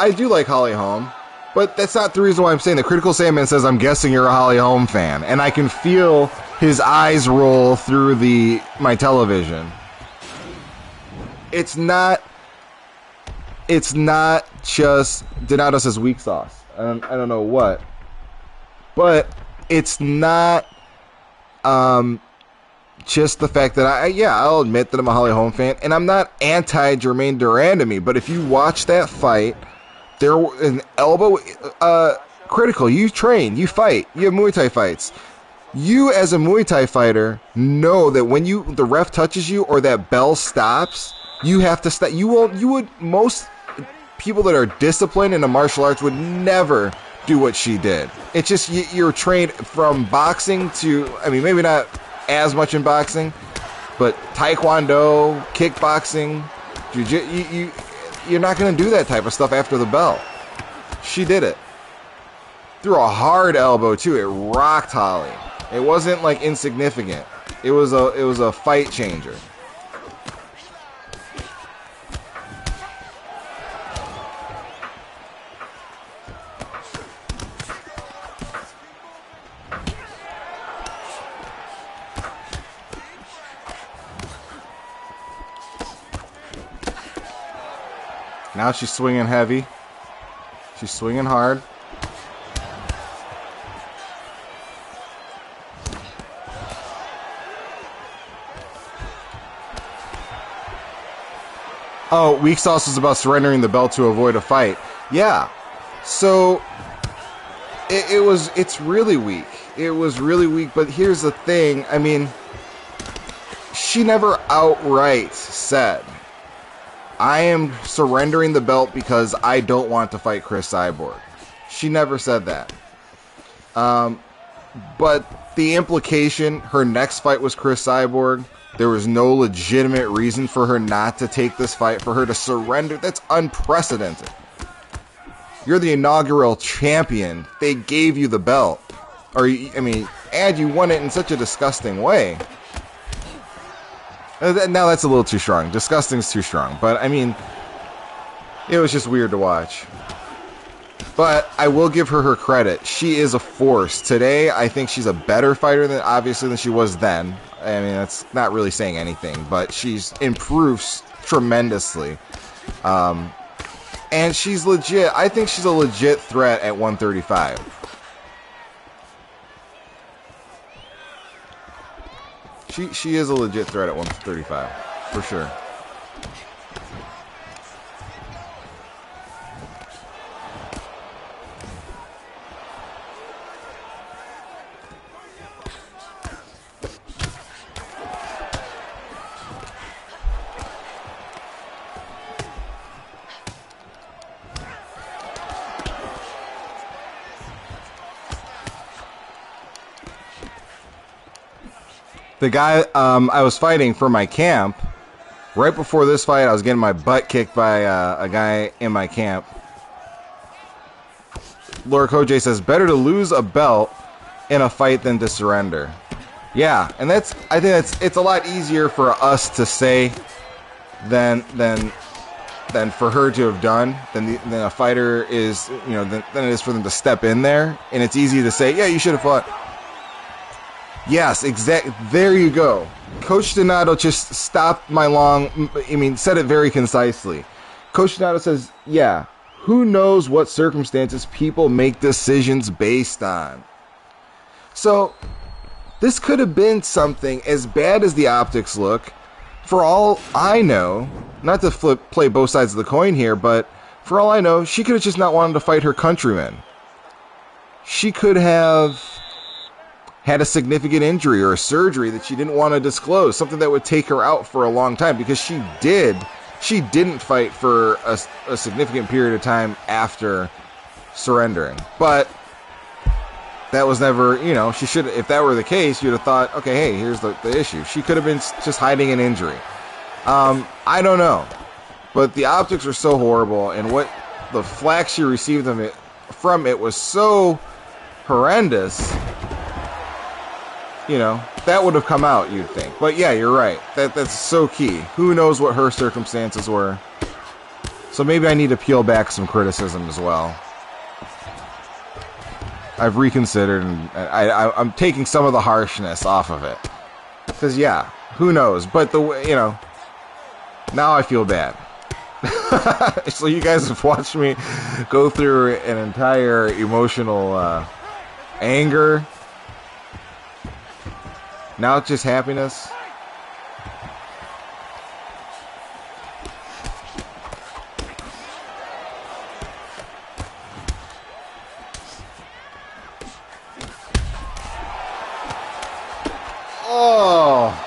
I do like Holly Holm, but that's not the reason why I'm saying that. Critical Sandman says, I'm guessing you're a Holly Holm fan, and I can feel his eyes roll through my television. It's not just Donato says weak sauce. I don't know what, but it's not just the fact that I'll admit that I'm a Holly Holm fan, and I'm not anti Jermaine Durandamy, but if you watch that fight, there was an elbow. Critical, you train, you fight, you have Muay Thai fights. You, as a Muay Thai fighter, know that when the ref touches you or that bell stops, you have to stop. Most people that are disciplined in a martial arts would never do what she did. It's just you're trained from boxing to, maybe not as much in boxing, but taekwondo, kickboxing, jiu-jitsu, you're not going to do that type of stuff after the bell. She did it. Threw a hard elbow too. It rocked Holly. It wasn't like insignificant. It was a fight changer. Now she's swinging heavy. She's swinging hard. Oh, weak sauce is about surrendering the belt to avoid a fight. Yeah. So it's really weak. It was really weak, but here's the thing. She never outright said, I am surrendering the belt because I don't want to fight Chris Cyborg. She never said that. But the implication, her next fight was Chris Cyborg. There was no legitimate reason for her not to take this fight, for her to surrender. That's unprecedented. You're the inaugural champion. They gave you the belt. And you won it in such a disgusting way. Now that's a little too strong. Disgusting's too strong. But, it was just weird to watch. But I will give her credit. She is a force. Today, I think she's a better fighter than she was then. That's not really saying anything. But she's improved tremendously. And she's legit. I think she's a legit threat at 135. She is a legit threat at 135, for sure. The guy I was fighting for my camp, right before this fight, I was getting my butt kicked by a guy in my camp. Laura Koj says, better to lose a belt in a fight than to surrender. Yeah, and I think it's a lot easier for us to say than for her to have done, than a fighter is, than it is for them to step in there. And it's easy to say, yeah, you should have fought. Yes, exactly. There you go. Coach Donato just stopped said it very concisely. Coach Donato says, yeah, who knows what circumstances people make decisions based on. So, this could have been something as bad as the optics look. For all I know, not to play both sides of the coin here, but for all I know, she could have just not wanted to fight her countrymen. She could have had a significant injury or a surgery that she didn't want to disclose, something that would take her out for a long time, because she didn't fight for a significant period of time after surrendering. But that was never, she should, if that were the case, you'd have thought, okay, hey, here's the issue. She could have been just hiding an injury. I don't know. But the optics are so horrible, and what the flack she received from it was so horrendous. That would have come out, you'd think. But yeah, you're right. That's so key. Who knows what her circumstances were? So maybe I need to peel back some criticism as well. I've reconsidered, and I'm taking some of the harshness off of it. Because yeah, who knows? But now I feel bad. So you guys have watched me go through an entire emotional anger. Now it's just happiness. Oh.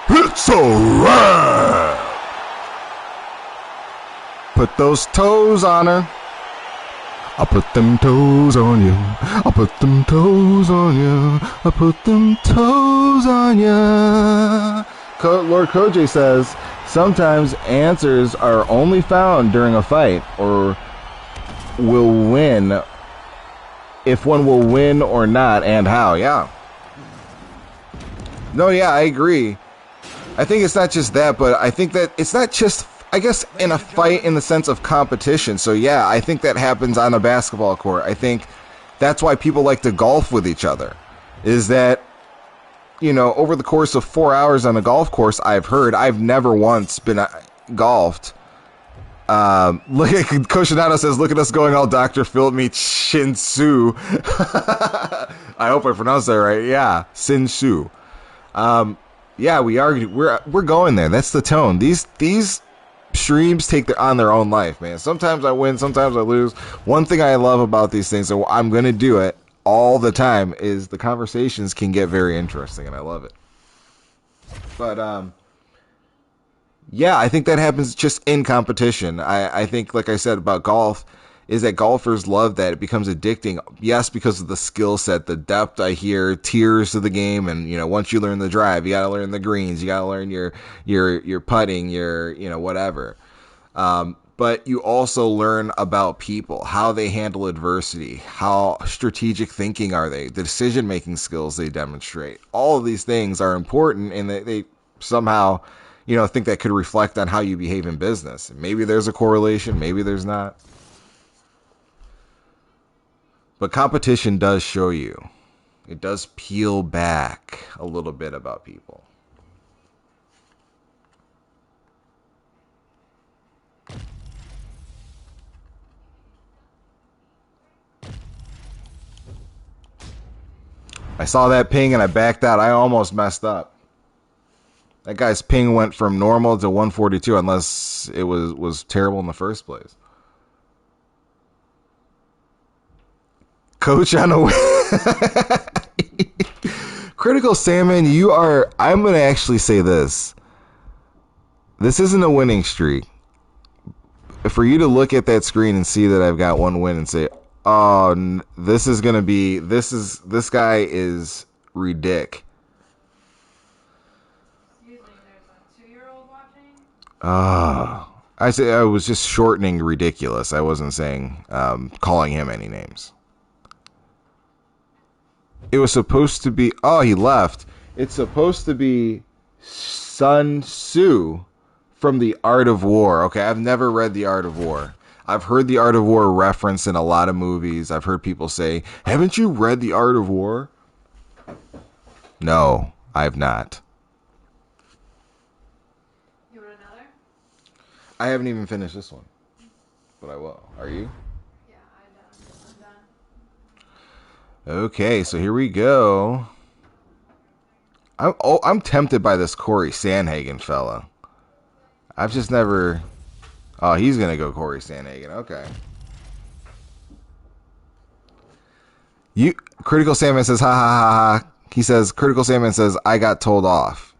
It's a wrap. Put those toes on her. I put them toes on you. I put them toes on you. I put them toes on you. Lord Koj says, sometimes answers are only found during a fight, or will win, if one will win or not, and how. Yeah. No, yeah, I agree. I think it's not just that, but I think that it's not just, I guess, in a fight in the sense of competition. So yeah, I think that happens on a basketball court. I think that's why people like to golf with each other, is that, over the course of 4 hours on a golf course, I've never once been golfed. Look at Coach Donato says, look at us going all Dr. Phil meets Shinsu. I hope I pronounced that right. Yeah, Shinsu. Yeah, we argue. We're going there. That's the tone. These streams take on their own life, man. Sometimes I win, sometimes I lose. One thing I love about these things, and I'm going to do it all the time, is the conversations can get very interesting, and I love it. But yeah, I think that happens just in competition. I think, like I said about golf, is that golfers love that. It becomes addicting. Yes, because of the skill set, the depth. I hear tiers to the game, and once you learn the drive, you got to learn the greens, you got to learn your putting, your whatever. but you also learn about people, how they handle adversity, how strategic thinking are they, the decision-making skills they demonstrate. All of these things are important, and they somehow, think that could reflect on how you behave in business. Maybe there's a correlation, maybe there's not. But competition does show you. It does peel back a little bit about people. I saw that ping and I backed out. I almost messed up. That guy's ping went from normal to 142 unless it was terrible in the first place. Coach on a win. Critical Salmon, I'm going to actually say this. This isn't a winning streak. For you to look at that screen and see that I've got one win and say, oh, this guy is ridiculous. Excuse me, there's a 2-year-old watching? I was just shortening ridiculous. I wasn't saying, calling him any names. It was supposed to be, he left. It's supposed to be Sun Tzu from The Art of War. Okay, I've never read The Art of War. I've heard The Art of War referenced in a lot of movies. I've heard people say, haven't you read The Art of War? No, I have not. You want another? I haven't even finished this one, but I will. Are you? Yeah, I'm done. Okay, so here we go. I'm tempted by this Corey Sandhagen fella. I've just never... Oh, he's going to go Corey Sandhagen. Okay. Critical Salmon says, ha ha ha ha. He says, Critical Salmon says, I got told off.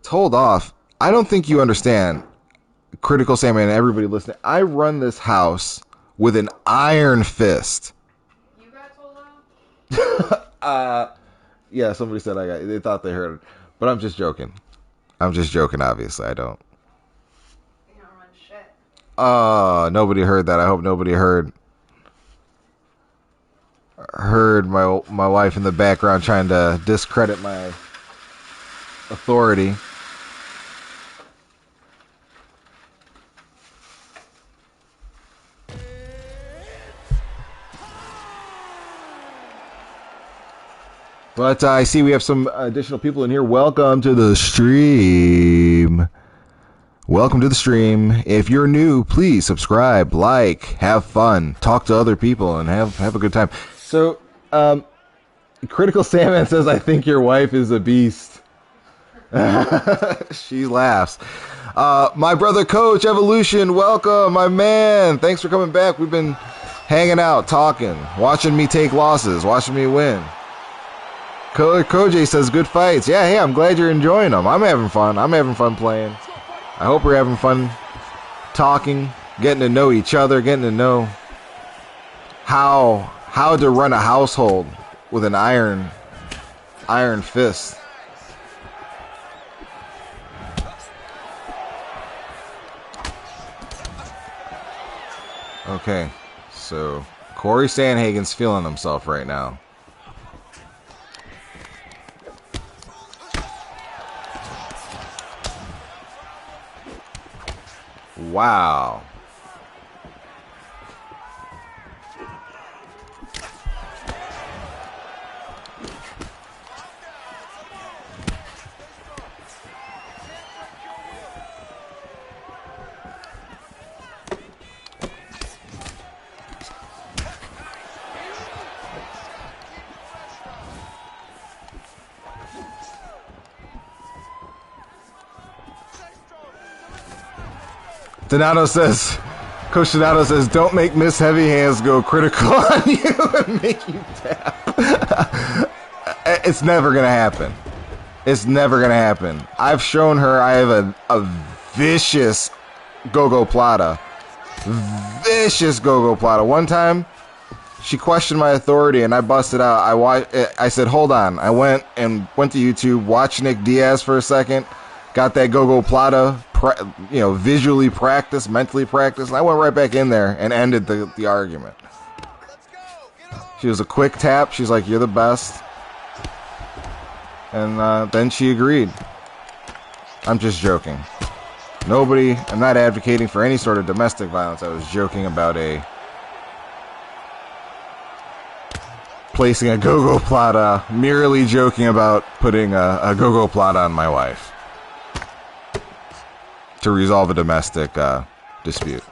Told off? I don't think you understand, Critical Salmon and everybody listening. I run this house with an iron fist. You got told off? Yeah, somebody said they thought they heard it. But I'm just joking. Obviously. I don't. You don't run shit. Nobody heard that. I hope nobody heard my wife in the background trying to discredit my authority. But I see we have some additional people in here. Welcome to the stream. If you're new, please subscribe, like, have fun, talk to other people, and have a good time. So, Critical Salmon says, I think your wife is a beast. She laughs. My brother Coach Evolution, welcome, my man. Thanks for coming back. We've been hanging out, talking, watching me take losses, watching me win. Koj says, good fights. Yeah, hey, I'm glad you're enjoying them. I'm having fun playing. I hope we're having fun talking, getting to know each other, getting to know how to run a household with an iron fist. Okay, so Corey Sandhagen's feeling himself right now. Wow. Coach Donato says, don't make Miss Heavy Hands go critical on you and make you tap. It's never going to happen. I've shown her I have a vicious go-go plata. One time, she questioned my authority and I busted out. I said, hold on. I went to YouTube, watched Nick Diaz for a second, got that go-go plata, visually practiced, mentally practiced, and I went right back in there and ended the argument. She was a quick tap. She's like, "You're the best." And then she agreed. I'm just joking. I'm not advocating for any sort of domestic violence. I was joking about placing a go-go plata, merely joking about putting a go-go plata on my wife to resolve a domestic dispute.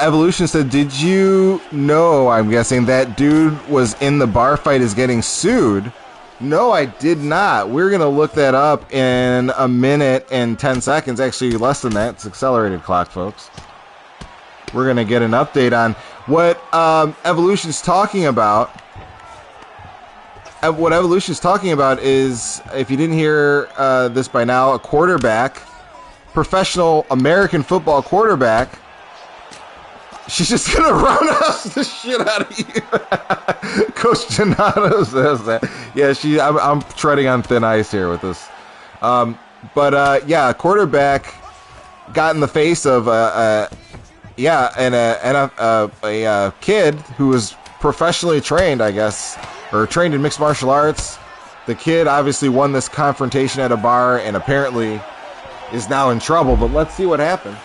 Evolution said, "Did you know, I'm guessing, that dude was in the bar fight is getting sued?" No, I did not. We're going to look that up in a minute and 10 seconds. Actually, less than that. It's accelerated clock, folks. We're going to get an update on what Evolution's talking about. What Evolution's talking about is, if you didn't hear this by now, a quarterback, professional American football quarterback. She's just going to roundhouse the shit out of you. Coach Donato says that. Yeah, I'm treading on thin ice here with this. A quarterback got in the face of a kid who was professionally trained, I guess, or trained in mixed martial arts. The kid obviously won this confrontation at a bar and apparently is now in trouble, but let's see what happened.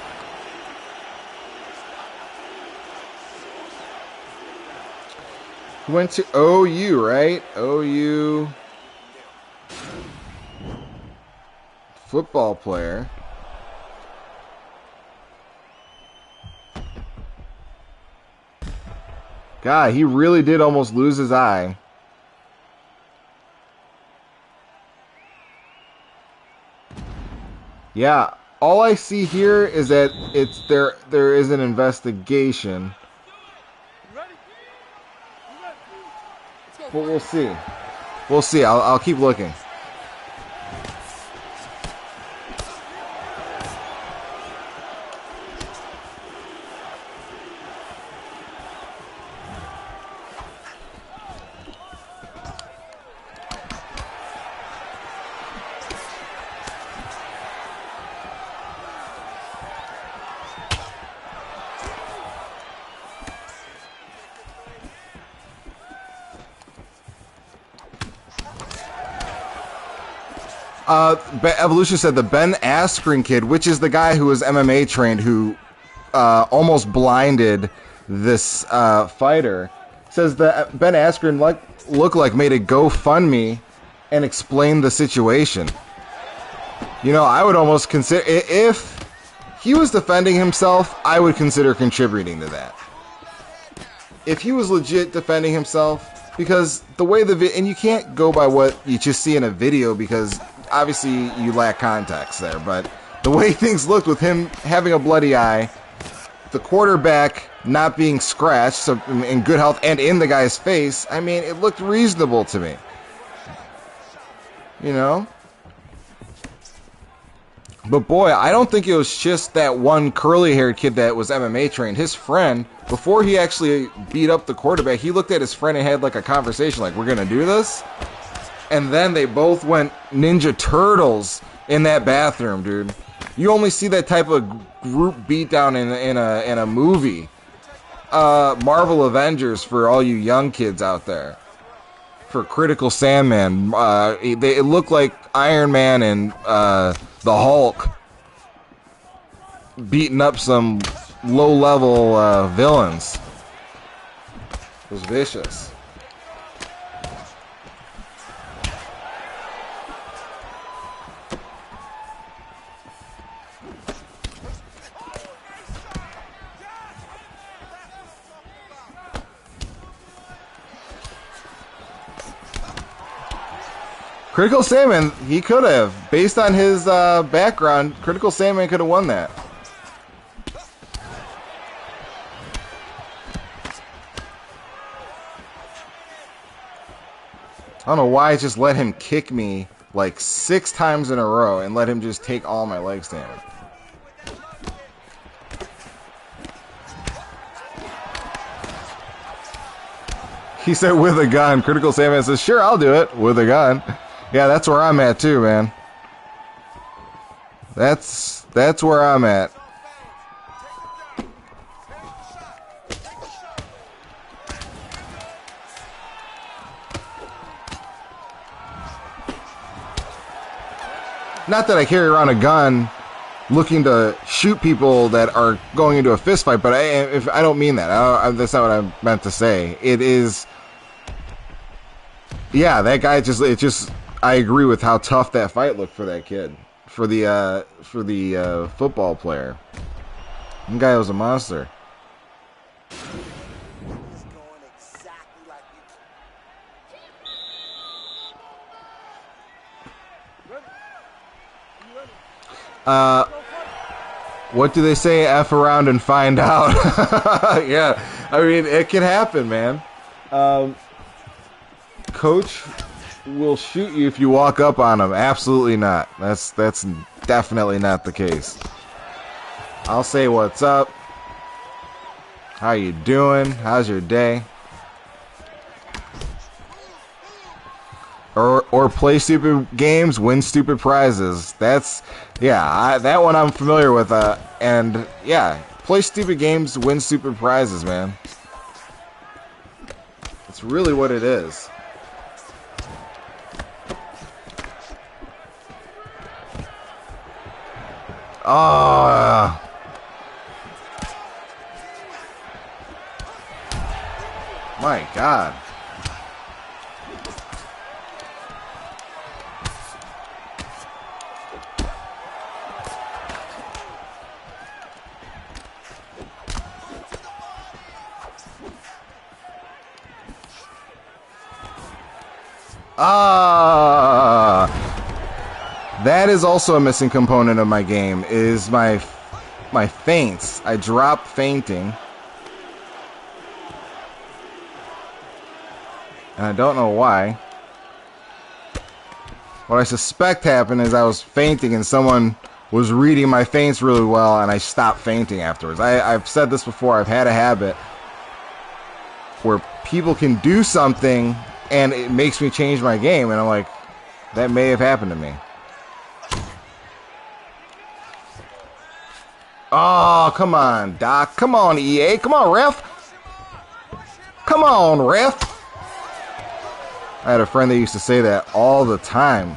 Went to OU, right? OU football player. God, he really did almost lose his eye. Yeah, all I see here is that there is an investigation. But we'll see. We'll see. I'll keep looking. Evolution said the Ben Askren kid, which is the guy who was MMA trained, who almost blinded this fighter, says that Ben Askren looked like made a GoFundMe and explained the situation. You know, I would almost consider, if he was defending himself, I would consider contributing to that. If he was legit defending himself, because the way and you can't go by what you just see in a video because obviously you lack context there, but the way things looked with him having a bloody eye, the quarterback not being scratched, so in good health and in the guy's face, I mean, it looked reasonable to me. You know? But boy, I don't think it was just that one curly-haired kid that was MMA trained. His friend, before he actually beat up the quarterback, he looked at his friend and had like a conversation like, we're going to do this? And then they both went Ninja Turtles in that bathroom, dude. You only see that type of group beatdown in a movie. Marvel Avengers for all you young kids out there. For Critical Sandman. It looked like Iron Man and the Hulk beating up some low-level villains. It was vicious. Critical Sandman, he could have. Based on his background, Critical Sandman could have won that. I don't know why I just let him kick me like 6 times in a row and let him just take all my legs damage. He said with a gun. Critical Sandman says, sure, I'll do it with a gun. Yeah, that's where I'm at too, man. That's where I'm at. Not that I carry around a gun looking to shoot people that are going into a fist fight, but I don't mean that. That's not what I meant to say. It is, yeah, that guy I agree with how tough that fight looked for that kid, for the football player. That guy was a monster. What do they say? F around and find out. Yeah, I mean, it can happen, man. Coach will shoot you if you walk up on him. Absolutely not. That's definitely not the case. I'll say what's up. How you doing? How's your day? Or play stupid games, win stupid prizes. That's, yeah, that one I'm familiar with. And yeah, play stupid games, win stupid prizes, man. That's really what it is. Oh, my God. That is also a missing component of my game, is my feints. I drop fainting. And I don't know why. What I suspect happened is I was fainting and someone was reading my feints really well and I stopped fainting afterwards. I've said this before, I've had a habit where people can do something and it makes me change my game, and I'm like, that may have happened to me. Oh, come on, Doc. Come on, EA. Come on, ref. Come on, ref. I had a friend that used to say that all the time.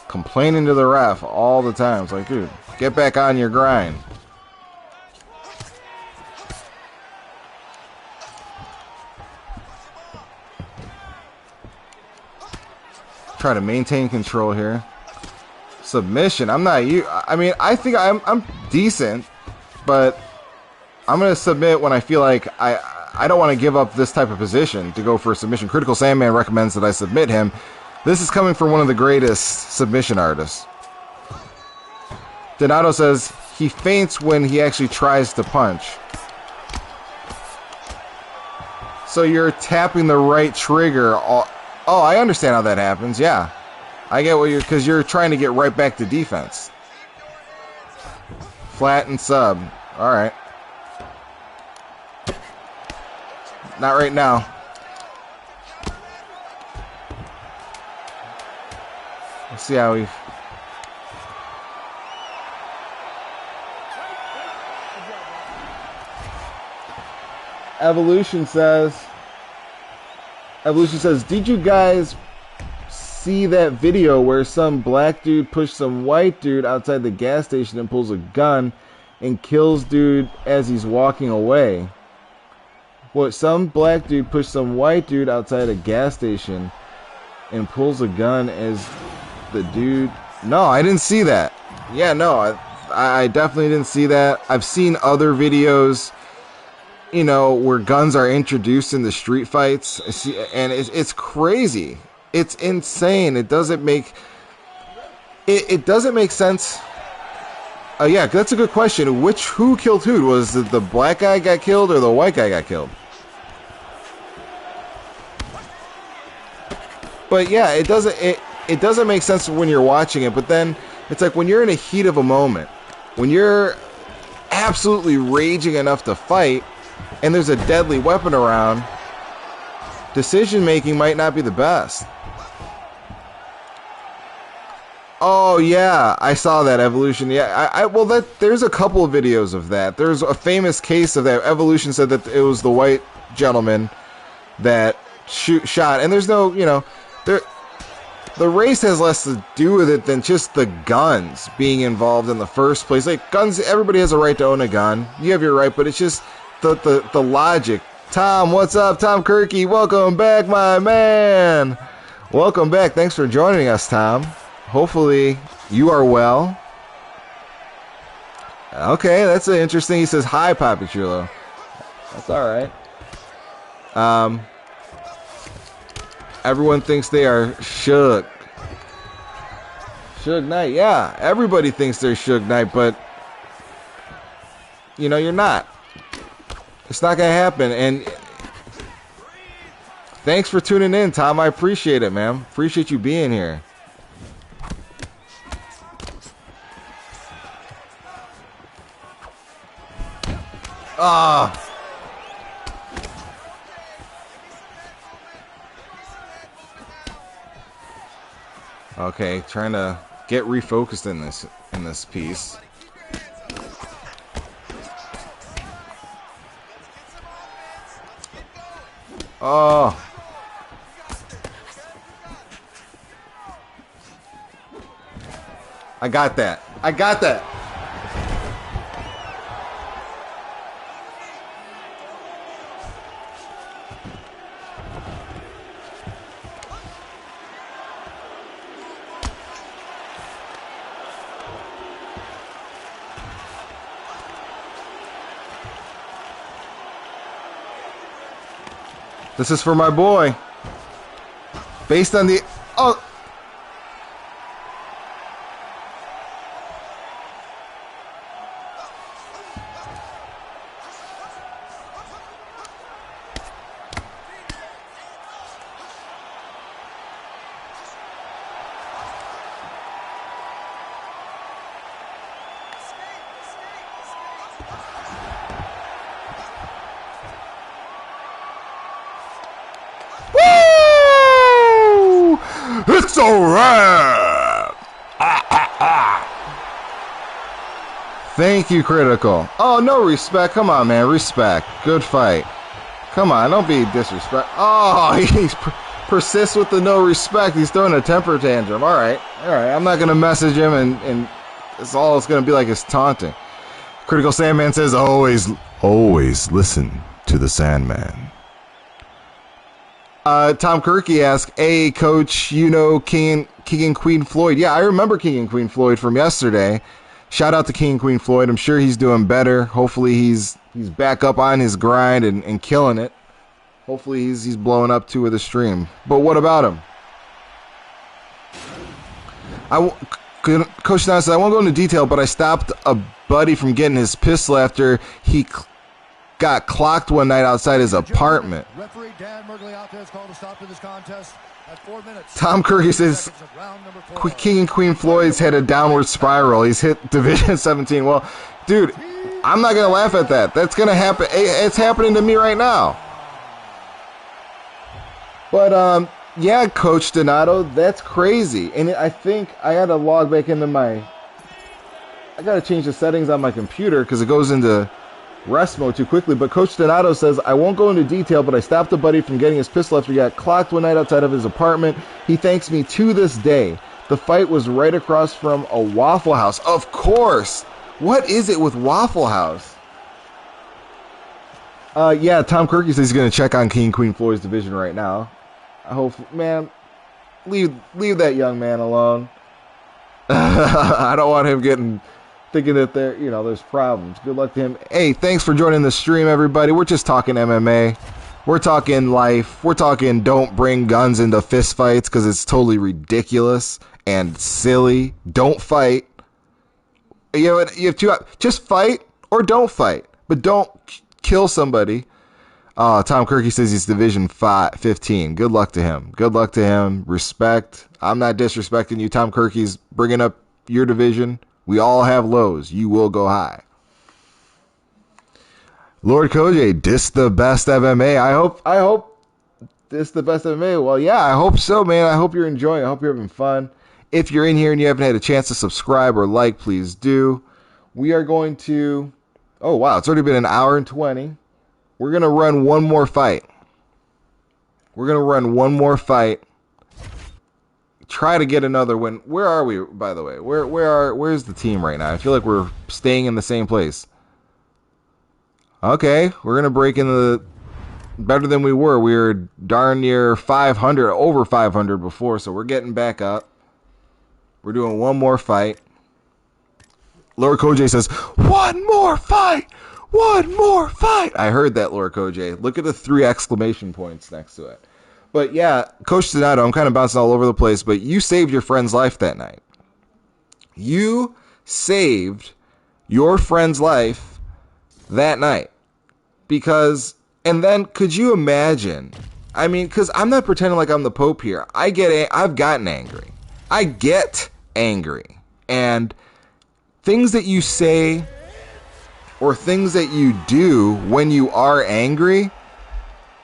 Complaining to the ref all the time. It's like, dude, get back on your grind. Try to maintain control here. Submission. I'm not you. I mean, I think I'm decent, but I'm gonna submit when I feel like I don't want to give up this type of position to go for a submission. Critical Sandman recommends that I submit him. This is coming from one of the greatest submission artists. Donato says he feints when he actually tries to punch. So you're tapping the right trigger. Oh, I understand how that happens. Yeah, I get what because you're trying to get right back to defense. Flat and sub. All right. Not right now. Let's see how we. Evolution says, did you guys see that video where some black dude pushed some white dude outside the gas station and pulls a gun and kills dude as he's walking away? What, some black dude pushed some white dude outside a gas station and pulls a gun as the dude... No, I didn't see that. Yeah, no, I definitely didn't see that. I've seen other videos, you know, where guns are introduced in the street fights, and it's crazy. It's insane. It doesn't make... It doesn't make sense. Yeah, that's a good question. Who killed who? Was it the black guy got killed or the white guy got killed? But yeah, it doesn't make sense when you're watching it. But then it's like when you're in a heat of a moment, when you're absolutely raging enough to fight, and there's a deadly weapon around, decision making might not be the best. Oh yeah, I saw that Evolution. Yeah, there's a couple of videos of that. There's a famous case of that. Evolution said that it was the white gentleman that shot, and there's no, the race has less to do with it than just the guns being involved in the first place. Like guns, everybody has a right to own a gun. You have your right, but it's just the logic. Tom, what's up? Tom Kirky, welcome back, my man. Welcome back. Thanks for joining us, Tom. Hopefully you are well. Okay, that's interesting. He says, hi, Papi Chulo. That's all right. Everyone thinks they are Suge. Suge Knight, yeah. Everybody thinks they're Suge Knight, but, you're not. It's not going to happen. And thanks for tuning in, Tom. I appreciate it, man. Appreciate you being here. Okay, trying to get refocused in this piece. Oh. I got that. This is for my boy. Based on the... Oh! It's a wrap! Thank you, Critical. Oh, no respect. Come on, man. Respect. Good fight. Come on, don't be disrespect. Oh, he persists with the no respect. He's throwing a temper tantrum. All right. I'm not going to message him, and it's all it's going to be like is taunting. Critical Sandman says, always listen to the Sandman. Tom Kirky asks, hey, Coach, King and Queen Floyd. Yeah, I remember King and Queen Floyd from yesterday. Shout out to King and Queen Floyd. I'm sure he's doing better. Hopefully he's back up on his grind and killing it. Hopefully he's blowing up too with his stream. But what about him? Coach Don says, I won't go into detail, but I stopped a buddy from getting his pistol after he got clocked one night outside his apartment. Tom Kirky says King and Queen Floyd's had a downward spiral. He's hit Division 17. Well, dude, I'm not going to laugh at that. That's going to happen. It's happening to me right now. But, yeah, Coach Donato, that's crazy. And I think I got to log back into I got to change the settings on my computer because it goes into rest mode too quickly. But Coach Donato says, I won't go into detail, but I stopped a buddy from getting his pistol after he got clocked one night outside of his apartment. He thanks me to this day. The fight was right across from a Waffle House. Of course. What is it with Waffle House? Yeah, Tom Kirky says he's going to check on King Queen Floyd's division right now. I hope, man, leave that young man alone. I don't want him thinking that there's problems. Good luck to him. Hey, thanks for joining the stream, everybody. We're just talking MMA. We're talking life. We're talking don't bring guns into fist fights because it's totally ridiculous and silly. Don't fight. You have two. Just fight or don't fight, but don't kill somebody. Tom Kirky says he's Division 15. Good luck to him. Good luck to him. Respect. I'm not disrespecting you. Tom Kirky's bringing up your division. We all have lows. You will go high. Lord Koj, this the best MMA. I hope this the best MMA. Well, yeah, I hope so, man. I hope you're enjoying. I hope you're having fun. If you're in here and you haven't had a chance to subscribe or like, please do. We are going to... Oh, wow. It's already been an hour and 20. We're going to run one more fight. Try to get another win. Where are we, by the way? Where's the team right now? I feel like we're staying in the same place. Okay, we're going to break into the... Better than we were. We were darn near 500, over 500 before, so we're getting back up. We're doing one more fight. Lord Koj says, one more fight! One more fight! I heard that, Lord Koj. Look at the 3 exclamation points next to it. But yeah, Coach Donato, I'm kind of bouncing all over the place, but you saved your friend's life that night. You saved your friend's life that night. Because, and then could you imagine? I mean, because I'm not pretending like I'm the Pope here. I've gotten angry. I get angry. And things that you say or things that you do when you are angry,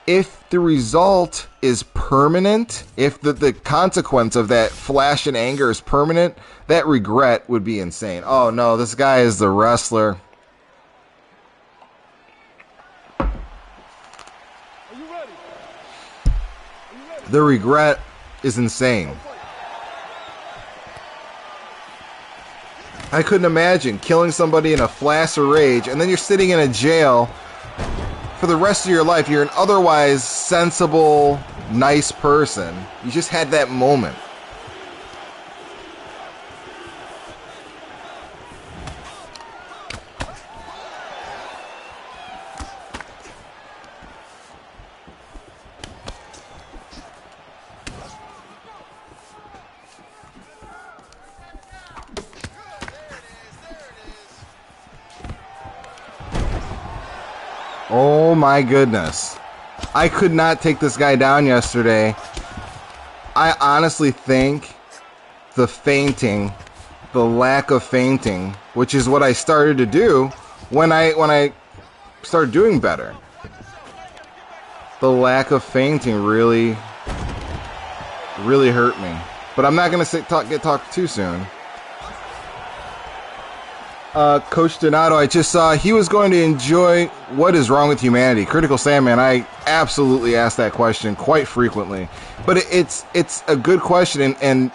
if the result is permanent, if the consequence of that flash in anger is permanent, that regret would be insane. Oh no, this guy is the wrestler. The regret is insane. I couldn't imagine killing somebody in a flash of rage, and then you're sitting in a jail for the rest of your life. You're an otherwise sensible, nice person. You just had that moment. Oh my goodness. I could not take this guy down yesterday. I honestly think the fainting, the lack of fainting, which is what I started to do when I started doing better. The lack of fainting really hurt me. But I'm not going to get talked too soon. Coach Donato, I just saw he was going to enjoy What is Wrong with Humanity. Critical Sandman, I absolutely ask that question quite frequently. But it's a good question, and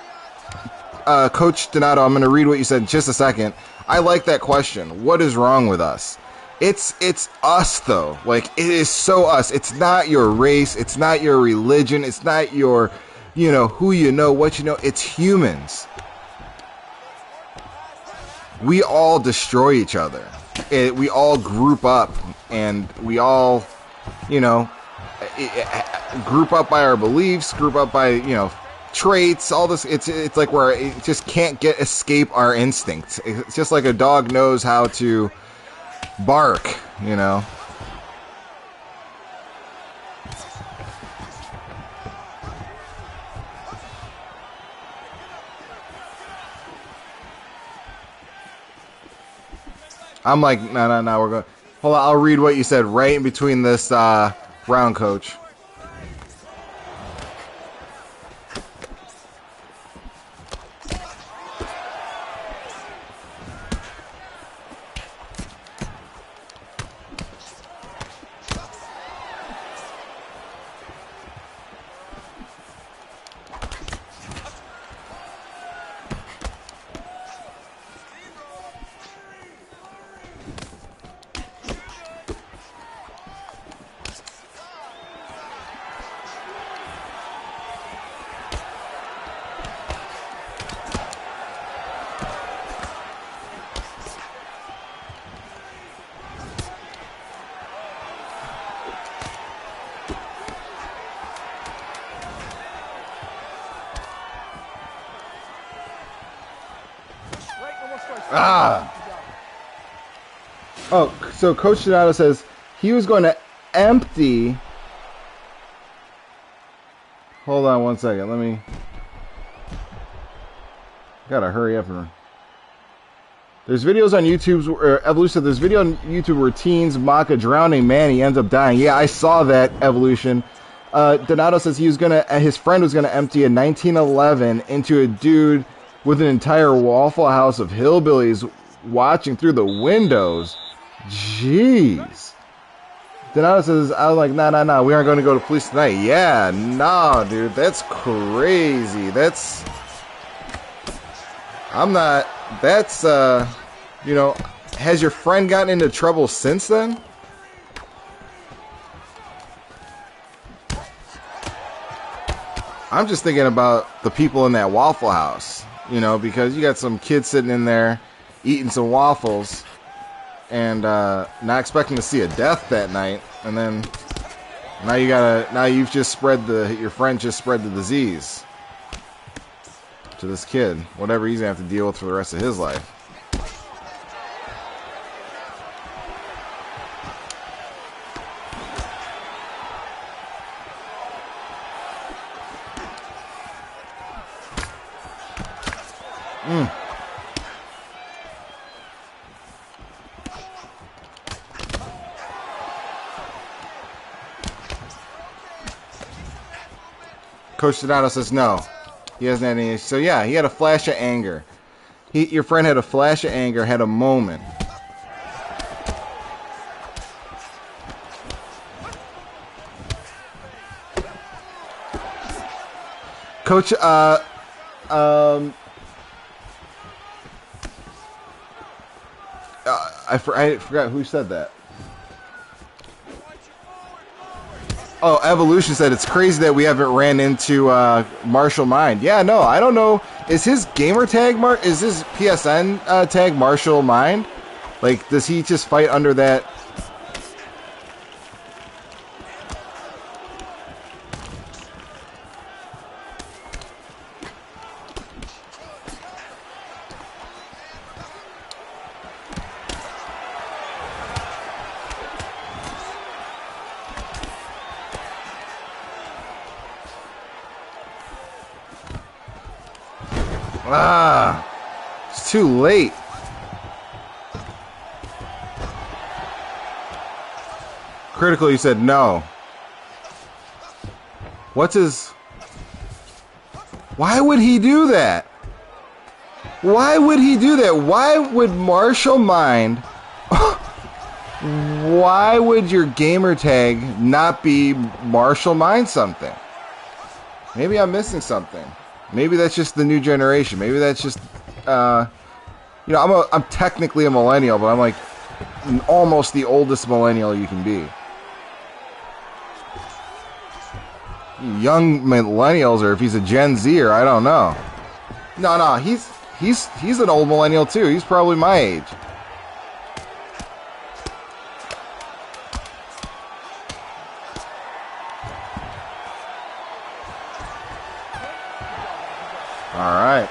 Coach Donato, I'm going to read what you said in just a second. I like that question. What is wrong with us? It's us, though. Like, it is so us. It's not your race. It's not your religion. It's not your, who you know, what you know. It's humans. We all destroy each other. We all group up, and we all, group up by our beliefs, group up by, traits, all this. It's like where it just can't escape our instincts. It's just like a dog knows how to bark, I'm like, no, we're going. Hold on, I'll read what you said right in between this round, Coach. Oh, so Coach Donato says he was going to empty. Hold on one second. Let me. Gotta hurry up and. There's videos on YouTube where Evolution. There's video on YouTube where teens mock a drowning man. He ends up dying. Yeah, I saw that, Evolution. Donato says his friend was gonna empty a 1911 into a dude with an entire Waffle House of hillbillies watching through the windows. Jeez. Donato says, I was like, nah, we aren't going to go to police tonight. Yeah, nah, dude, that's crazy. Has your friend gotten into trouble since then? I'm just thinking about the people in that Waffle House, because you got some kids sitting in there eating some waffles and not expecting to see a death that night, and then your friend just spread the disease to this kid, whatever he's gonna have to deal with for the rest of his life. Coach Donato says no. He hasn't had any. So yeah, he had a flash of anger. Your friend had a flash of anger, had a moment. Coach, I forgot who said that. Oh, Evolution said it's crazy that we haven't ran into Marshall Mind. Yeah, no, I don't know. Is his gamer tag is his PSN tag Marshall Mind? Like, does he just fight under that? It's too late. Critical, you said no. Why would he do that? Why would he do that? Why would Marshall Mind... Why would your gamer tag not be Marshall Mind something? Maybe I'm missing something. Maybe that's just the new generation. Maybe that's just, I'm technically a millennial, but I'm like almost the oldest millennial you can be. Young millennials, or if he's a Gen Zer, I don't know. No, he's an old millennial too. He's probably my age. All right.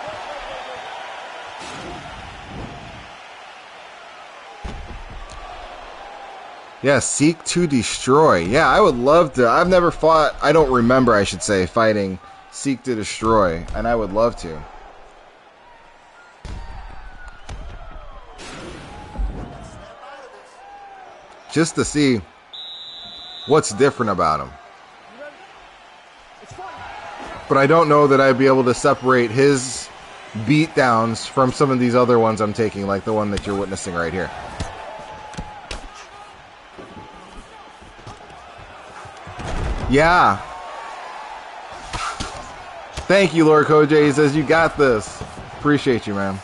Yeah, seek to destroy. Yeah, I would love to. I've never fought. I don't remember, I should say, fighting seek to destroy, and I would love to. Just to see what's different about him. But I don't know that I'd be able to separate his beatdowns from some of these other ones I'm taking, like the one that you're witnessing right here. Yeah. Thank you, Lord Koj. He says, you got this. Appreciate you, man.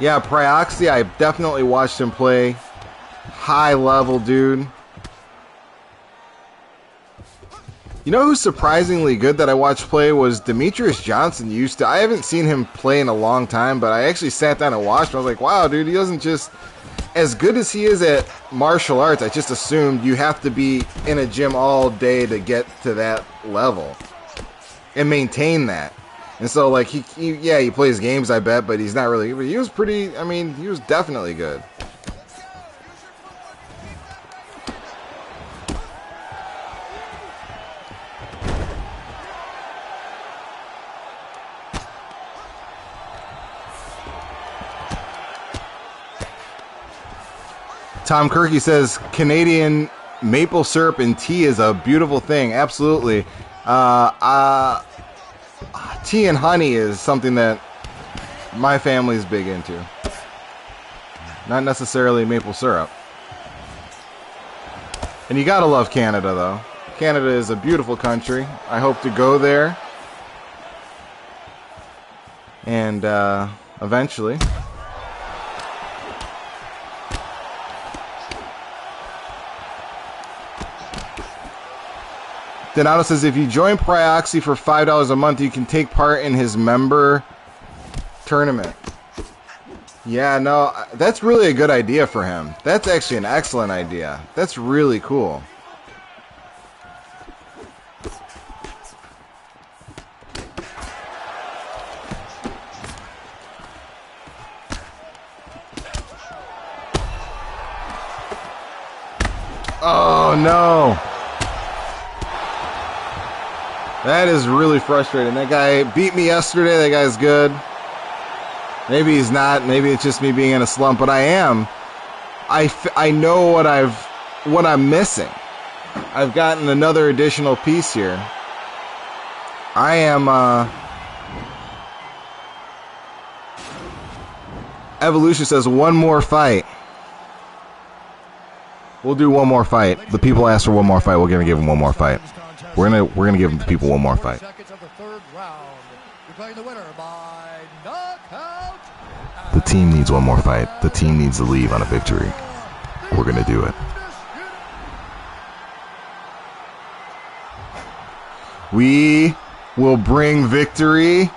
Yeah, Prioxy, I definitely watched him play. High level, dude. You know who's surprisingly good that I watched play was Demetrius Johnson. I haven't seen him play in a long time, but I actually sat down and watched him. I was like, wow, dude, he doesn't just... As good as he is at martial arts, I just assumed you have to be in a gym all day to get to that level and maintain that. And so, like, he plays games, I bet, but he's not really... But he was pretty... I mean, he was definitely good. Tom Kirky says Canadian maple syrup and tea is a beautiful thing. Absolutely. Tea and honey is something that my family is big into. Not necessarily maple syrup. And you gotta love Canada, though. Canada is a beautiful country. I hope to go there. And eventually. Donato says, if you join Prioxy for $5 a month, you can take part in his member tournament. Yeah, no, that's really a good idea for him. That's actually an excellent idea. That's really cool. Oh, no. That is really frustrating. That guy beat me yesterday. That guy's good. Maybe he's not. Maybe it's just me being in a slump, but I am. I know what I'm missing. I've gotten another additional piece here. I am Evolution says one more fight. We'll do one more fight. The people asked for one more fight. We're gonna give them one more fight. We're gonna give the people one more fight. The team needs one more fight. The team needs to leave on a victory. We're gonna do it. We will bring victory.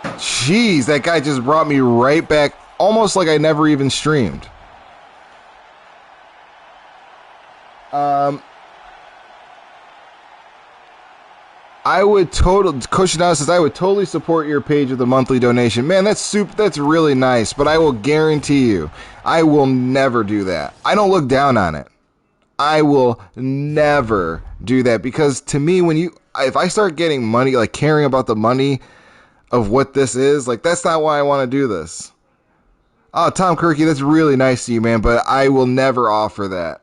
Jeez, that guy just brought me right back, almost like I never even streamed. I would Kushina says, I would totally support your page with a monthly donation. Man, that's really nice, but I will guarantee you, I will never do that. I don't look down on it. I will never do that, because to me, if I start getting money, like caring about the money of what this is, like that's not why I want to do this. Oh, Tom Kirky, that's really nice of you, man, but I will never offer that.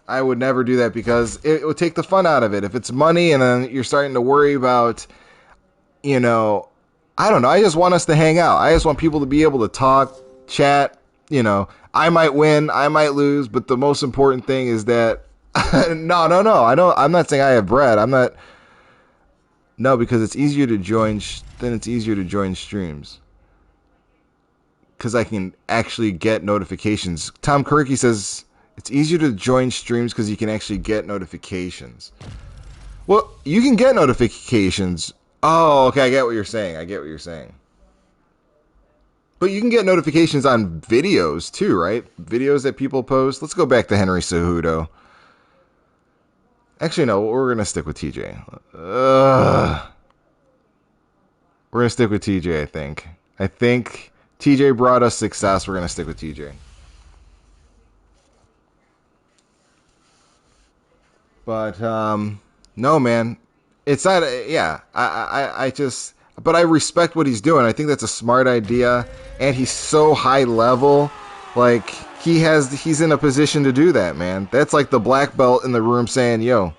I would never do that because it would take the fun out of it. If it's money and then you're starting to worry about, I don't know. I just want us to hang out. I just want people to be able to talk, chat. I might win, I might lose, but the most important thing is that no. I'm not saying I have bread. No, because it's easier to join. Then it's easier to join streams because I can actually get notifications. Tom Kirky says, it's easier to join streams because you can actually get notifications. Well, you can get notifications. Oh, okay, I get what you're saying. But you can get notifications on videos too, right? Videos that people post. Let's go back to Henry Cejudo. Actually, no, we're going to stick with TJ. We're going to stick with TJ, I think. I think TJ brought us success. We're going to stick with TJ. But no, man, it's not. Yeah, but I respect what he's doing. I think that's a smart idea, and he's so high level. Like he's in a position to do that, man. That's like the black belt in the room saying, "Yo,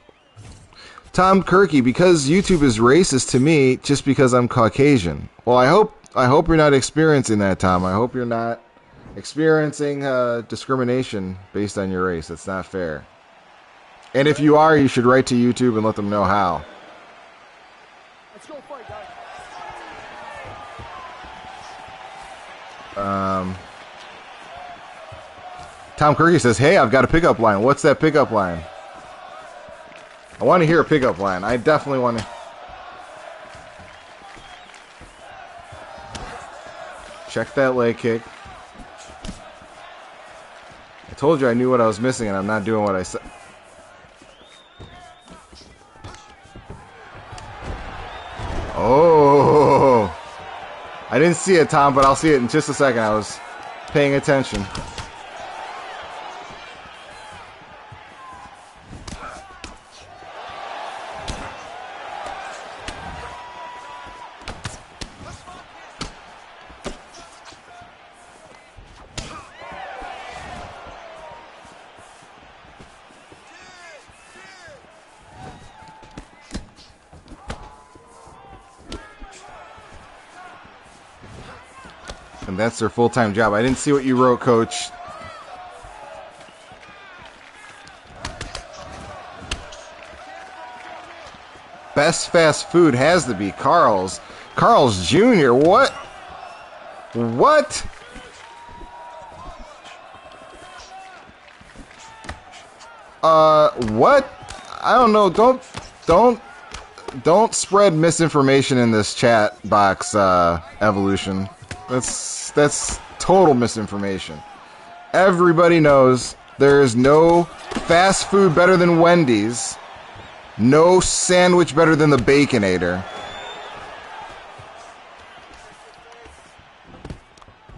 Tom Kirky, because YouTube is racist to me just because I'm Caucasian." Well, I hope you're not experiencing that, Tom. I hope you're not experiencing discrimination based on your race. That's not fair. And if you are, you should write to YouTube and let them know how. Let's go fight, guys. Tom Kirky says, hey, I've got a pickup line. What's that pickup line? I want to hear a pickup line. I definitely want to. Check that leg kick. I told you I knew what I was missing, and I'm not doing what I said. Oh, I didn't see it, Tom, but I'll see it in just a second. I was paying attention. And that's their full-time job. I didn't see what you wrote, Coach. Best fast food has to be Carl's. Carl's Jr. What? What? What? I don't know. Don't spread misinformation in this chat box, Evolution. That's total misinformation. Everybody knows there is no fast food better than Wendy's. No sandwich better than the Baconator.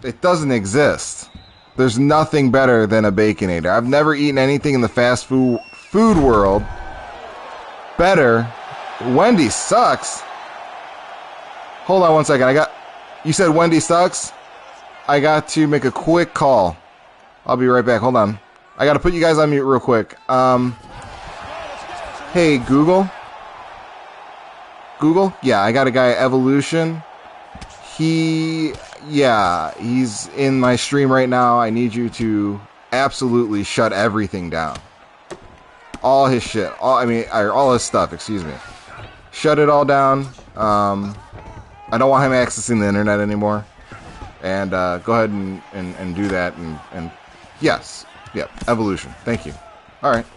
It doesn't exist. There's nothing better than a Baconator. I've never eaten anything in the fast food world better. Wendy's sucks. Hold on one second. You said Wendy's sucks? I got to make a quick call. I'll be right back. Hold on. I got to put you guys on mute real quick. Hey, Google? Google? Yeah, I got a guy, Evolution. He's in my stream right now. I need you to absolutely shut everything down. All his shit. All his stuff, excuse me. Shut it all down. I don't want him accessing the internet anymore. And go ahead and do that. And yes. Yep, Evolution. Thank you. All right.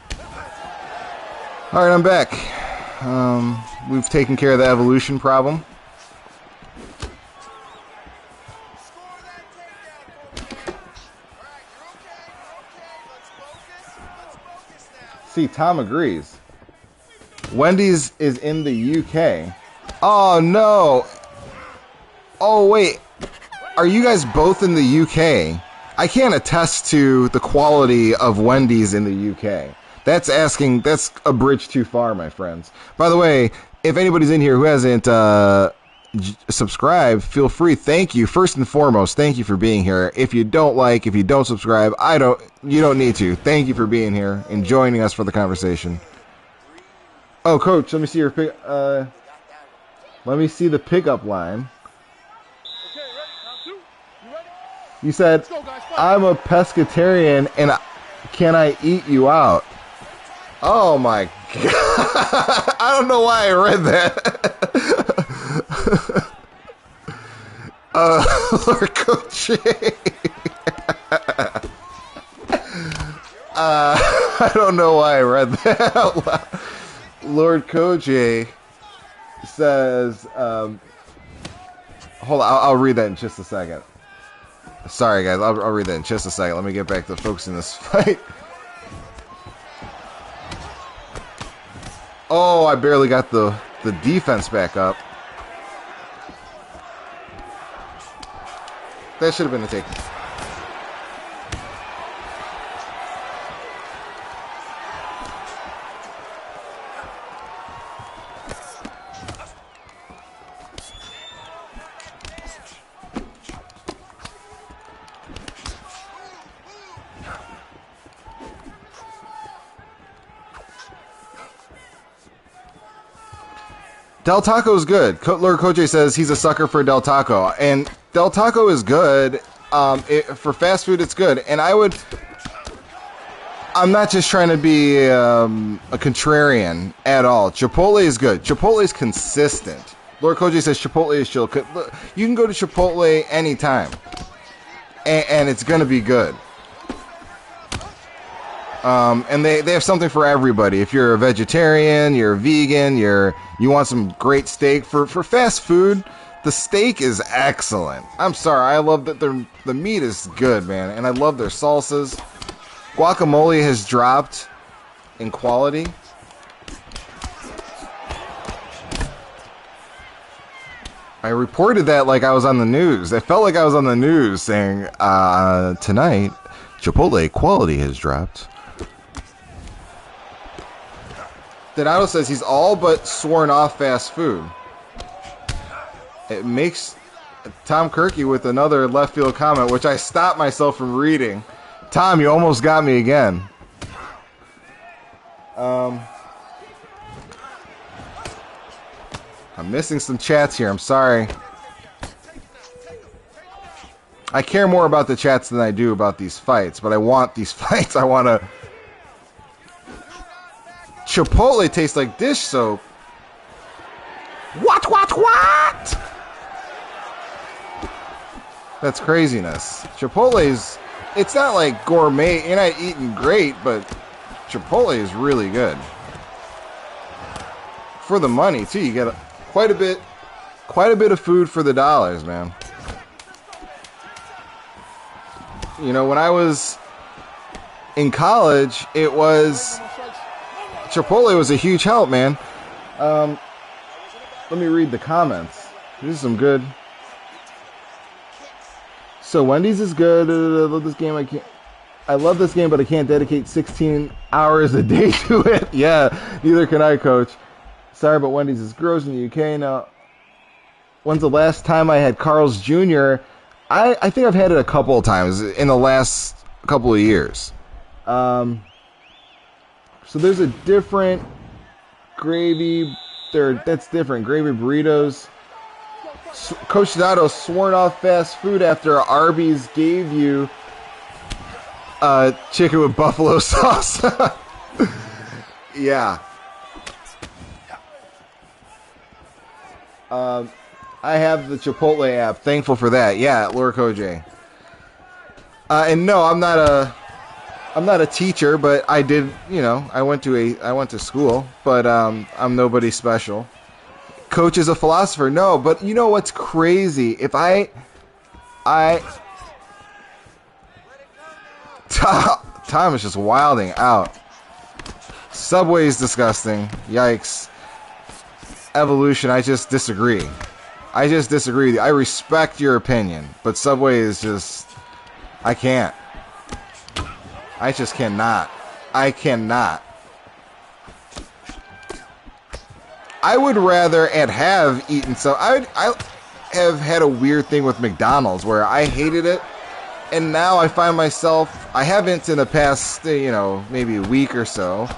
All right, I'm back. We've taken care of the evolution problem. See, Tom agrees. Wendy's is in the UK. Oh, no. Oh, wait. Are you guys both in the UK? I can't attest to the quality of Wendy's in the UK. That's a bridge too far, my friends. By the way, if anybody's in here who hasn't subscribed, feel free. Thank you. First and foremost, thank you for being here. If you don't subscribe, you don't need to. Thank you for being here and joining us for the conversation. Oh, Coach, let me see your let me see the pickup line. You said, I'm a pescatarian and can I eat you out? Oh my God. I don't know why I read that. Lord Coach. I don't know why I read that out loud. Lord Koji says, hold on, I'll read that in just a second. Sorry, guys, I'll read that in just a second. Let me get back to focusing this fight. Oh, I barely got the defense back up. That should have been a take. Del Taco is good. Lord Koje says he's a sucker for Del Taco, and Del Taco is good. For fast food, it's good. And I'm not just trying to be a contrarian at all. Chipotle is good. Chipotle is consistent. Lord Koje says Chipotle is chill. You can go to Chipotle anytime, and it's gonna be good. And they have something for everybody. If you're a vegetarian, you're a vegan, you want some great steak. For fast food, the steak is excellent. I'm sorry, I love that the meat is good, man. And I love their salsas. Guacamole has dropped in quality. I reported that like I was on the news. I felt like I was on the news saying, tonight, Chipotle quality has dropped. Donato says he's all but sworn off fast food. It makes Tom Kirky with another left field comment, which I stopped myself from reading. Tom, you almost got me again. I'm missing some chats here. I'm sorry. I care more about the chats than I do about these fights, but I want these fights. I want to... Chipotle tastes like dish soap. What? That's craziness. Chipotle's... It's not like gourmet. You're not eating great, but Chipotle is really good. For the money, too. You get quite a bit of food for the dollars, man. You know, when I was in college, it was... Chipotle was a huge help, man. Let me read the comments. This is some good... So Wendy's is good. I love this game. I love this game, but I can't dedicate 16 hours a day to it. Yeah, neither can I, Coach. Sorry, but Wendy's is gross in the UK now. When's the last time I had Carl's Jr.? I think I've had it a couple of times in the last couple of years. So there's a different gravy. That's different. Gravy burritos. Coach Donato sworn off fast food after Arby's gave you chicken with buffalo sauce. Yeah. I have the Chipotle app. Thankful for that. Yeah, Laura Koj. And no, I'm not a teacher, but I did. I went to school, but I'm nobody special. Coach is a philosopher. No, but you know what's crazy? If Tom is just wilding out. Subway is disgusting. Yikes. Evolution, I just disagree. I respect your opinion, but Subway is just... I can't. I just cannot. I cannot. I would rather have eaten some... I have had a weird thing with McDonald's where I hated it, and now I find myself... I haven't in the past, maybe a week or so,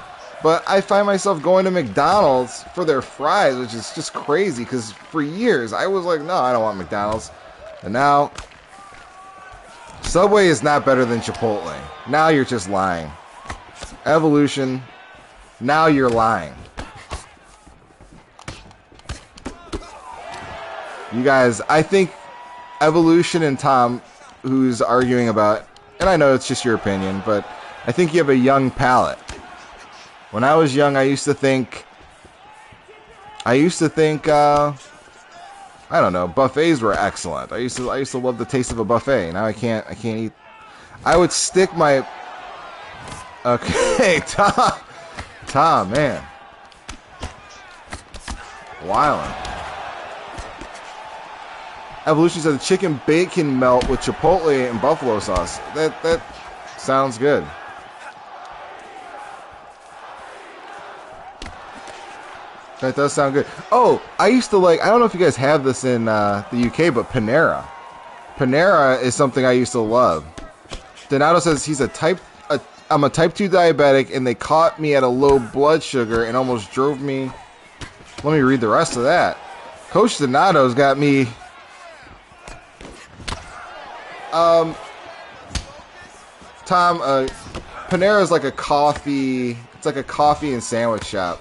but I find myself going to McDonald's for their fries, which is just crazy, because for years I was like, no, I don't want McDonald's. And now, Subway is not better than Chipotle. Now you're just lying. Evolution, now you're lying. You guys, I think Evolution and Tom, who's arguing about, and I know it's just your opinion, but I think you have a young palate. When I was young, I used to think, I don't know, buffets were excellent. I used to love the taste of a buffet. Now I can't eat. I would stick my, okay, Tom, man. Wildin'. Evolution said the chicken bacon melt with Chipotle and buffalo sauce. That sounds good. That does sound good. Oh, I used to I don't know if you guys have this in the UK, but Panera. Panera is something I used to love. Donato says I'm a type 2 diabetic, and they caught me at a low blood sugar and almost drove me. Let me read the rest of that. Coach Donato's got me. Tom, Panera is like a coffee. It's like a coffee and sandwich shop.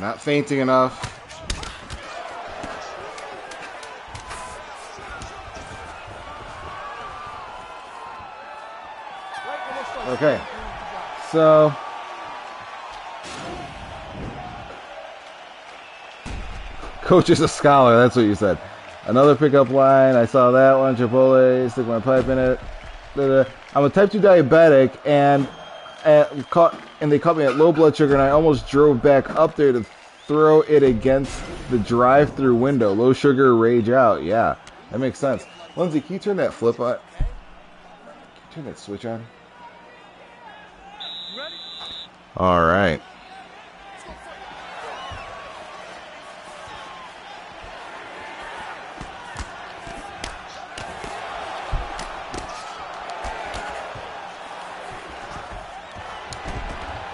Not fainting enough. Okay, so Coach is a scholar, that's what you said. Another pickup line, I saw that one. Chipotle, stick my pipe in it. I'm a type 2 diabetic, and they caught me at low blood sugar, and I almost drove back up there to throw it against the drive-through window. Low sugar, rage out. Yeah, that makes sense. Lindsay, can you turn that flip on? Can you turn that switch on? All right.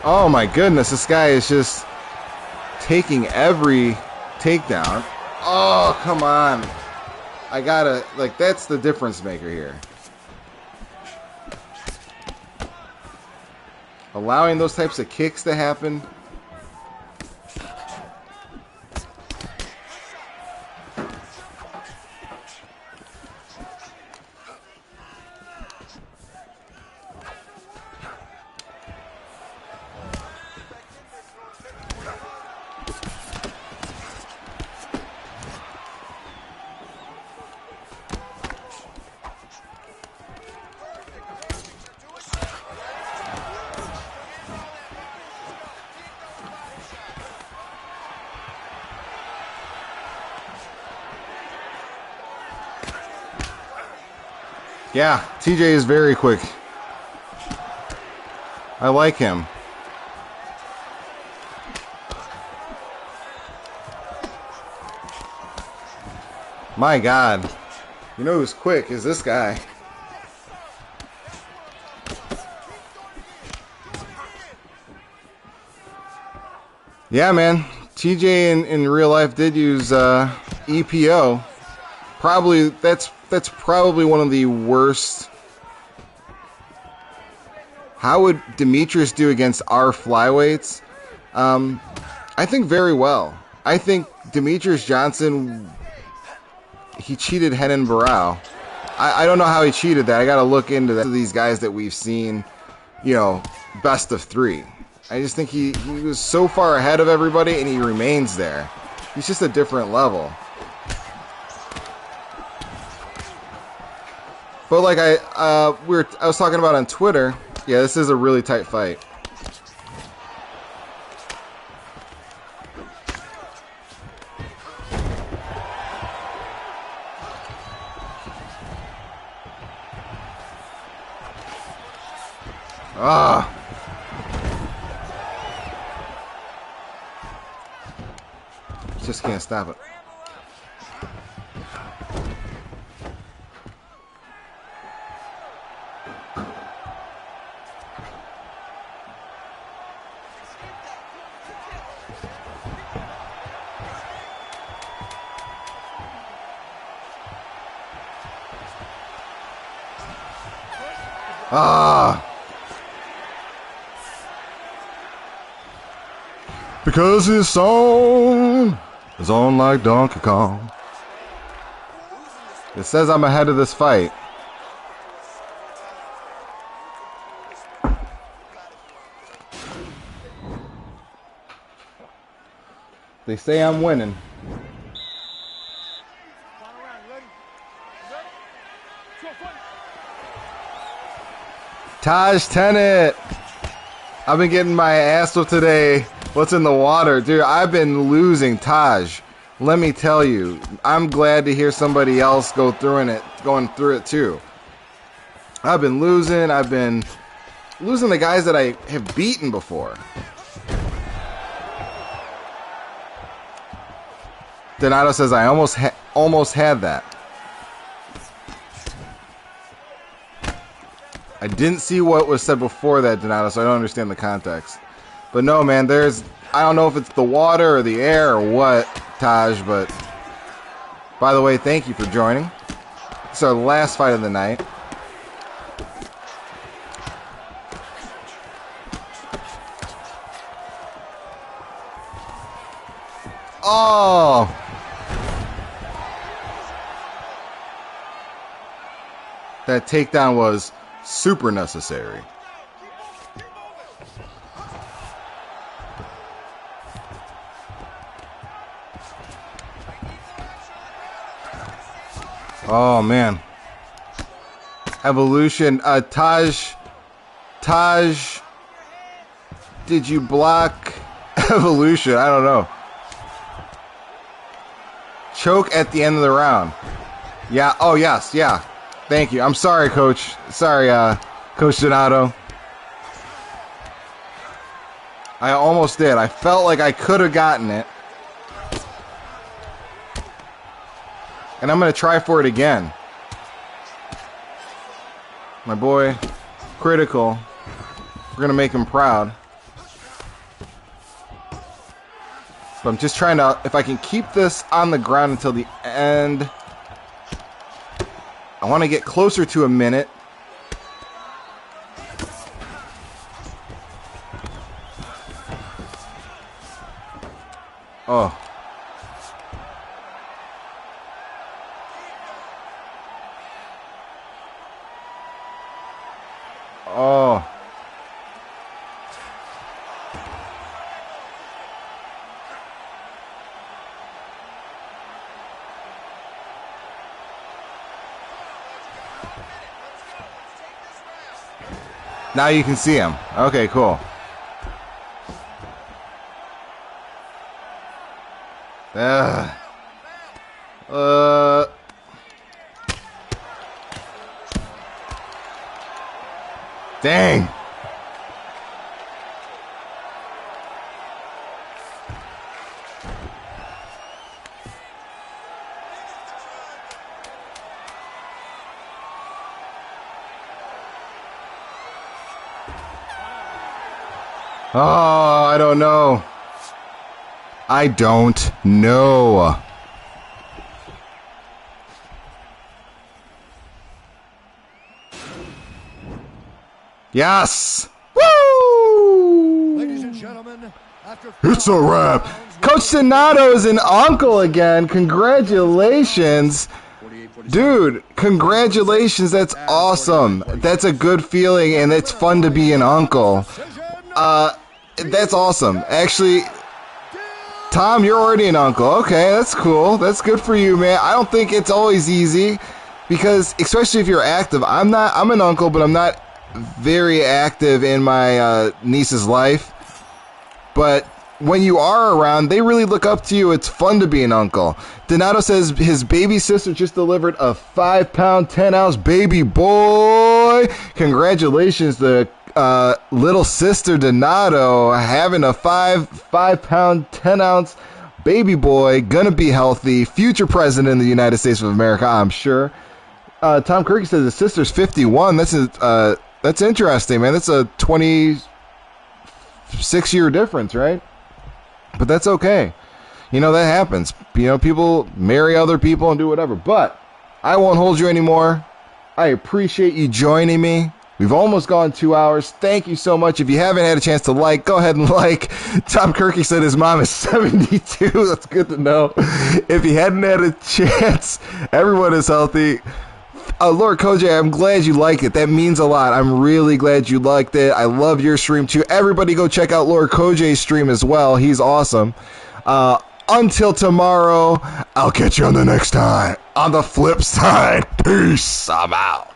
Oh my goodness, this guy is just taking every takedown. Oh, come on. I gotta, like, that's the difference maker here. Allowing those types of kicks to happen. Yeah, TJ is very quick. I like him. My God. You know who's quick is this guy. Yeah, man. TJ in real life did use EPO. Probably that's probably one of the worst. How would Demetrius do against our flyweights? I think very well. I think Demetrius Johnson, he cheated Renan Barão. I don't know how he cheated that. I got to look into that. These guys that we've seen, you know, best of 3. I just think he was so far ahead of everybody, and he remains there. He's just a different level. But like I was talking about on Twitter, yeah, this is a really tight fight. Ah. Just can't stop it. Ah! Because his song is on like Donkey Kong. It says I'm ahead of this fight. They say I'm winning. Taj Tenet. I've been getting my ass whipped today. What's in the water? Dude, I've been losing, Taj. Let me tell you. I'm glad to hear somebody else going through it too. I've been losing. I've been losing the guys that I have beaten before. Donato says I almost had that. I didn't see what was said before that, Donato, so I don't understand the context. But no, man, I don't know if it's the water or the air or what, Taj, but by the way, thank you for joining. It's our last fight of the night. Oh! That takedown was super necessary. Oh man. Evolution. Taj, did you block Evolution? I don't know. Choke at the end of the round. Yeah. Oh yes. Yeah. Thank you. I'm sorry, Coach. Sorry, Coach Donato. I almost did. I felt like I could have gotten it. And I'm going to try for it again. My boy, Critical. We're going to make him proud. But I'm just trying to, if I can keep this on the ground until the end. I want to get closer to a minute. Oh. Oh. Now you can see him. Okay, cool. Dang. Oh, I don't know. I don't know. Yes! Woo! Ladies and gentlemen, after It's a wrap. Coach Donato is an uncle again. Congratulations. Dude, congratulations. That's awesome. That's a good feeling, and it's fun to be an uncle. That's awesome. Actually, Tom, you're already an uncle. Okay, that's cool. That's good for you, man. I don't think it's always easy because, especially if you're active, I'm an uncle, but I'm not very active in my niece's life. But when you are around, they really look up to you. It's fun to be an uncle. Donato says his baby sister just delivered a 5-pound, 10-ounce baby boy. Congratulations to little sister Donato having a 5-pound, 10-ounce baby boy. Gonna be healthy. Future president of the United States of America, I'm sure. Tom Kirky says his sister's 51. That's interesting, man. That's a 26-year difference, right? But that's okay. You know, that happens. You know, people marry other people and do whatever. But I won't hold you anymore. I appreciate you joining me. We've almost gone 2 hours. Thank you so much. If you haven't had a chance to like, go ahead and like. Tom Kirky said his mom is 72. That's good to know. If you hadn't had a chance, everyone is healthy. Lord Kojay, I'm glad you like it. That means a lot. I'm really glad you liked it. I love your stream too. Everybody go check out Lord Kojay's stream as well. He's awesome. Until tomorrow, I'll catch you on the next time. On the flip side, peace. I'm out.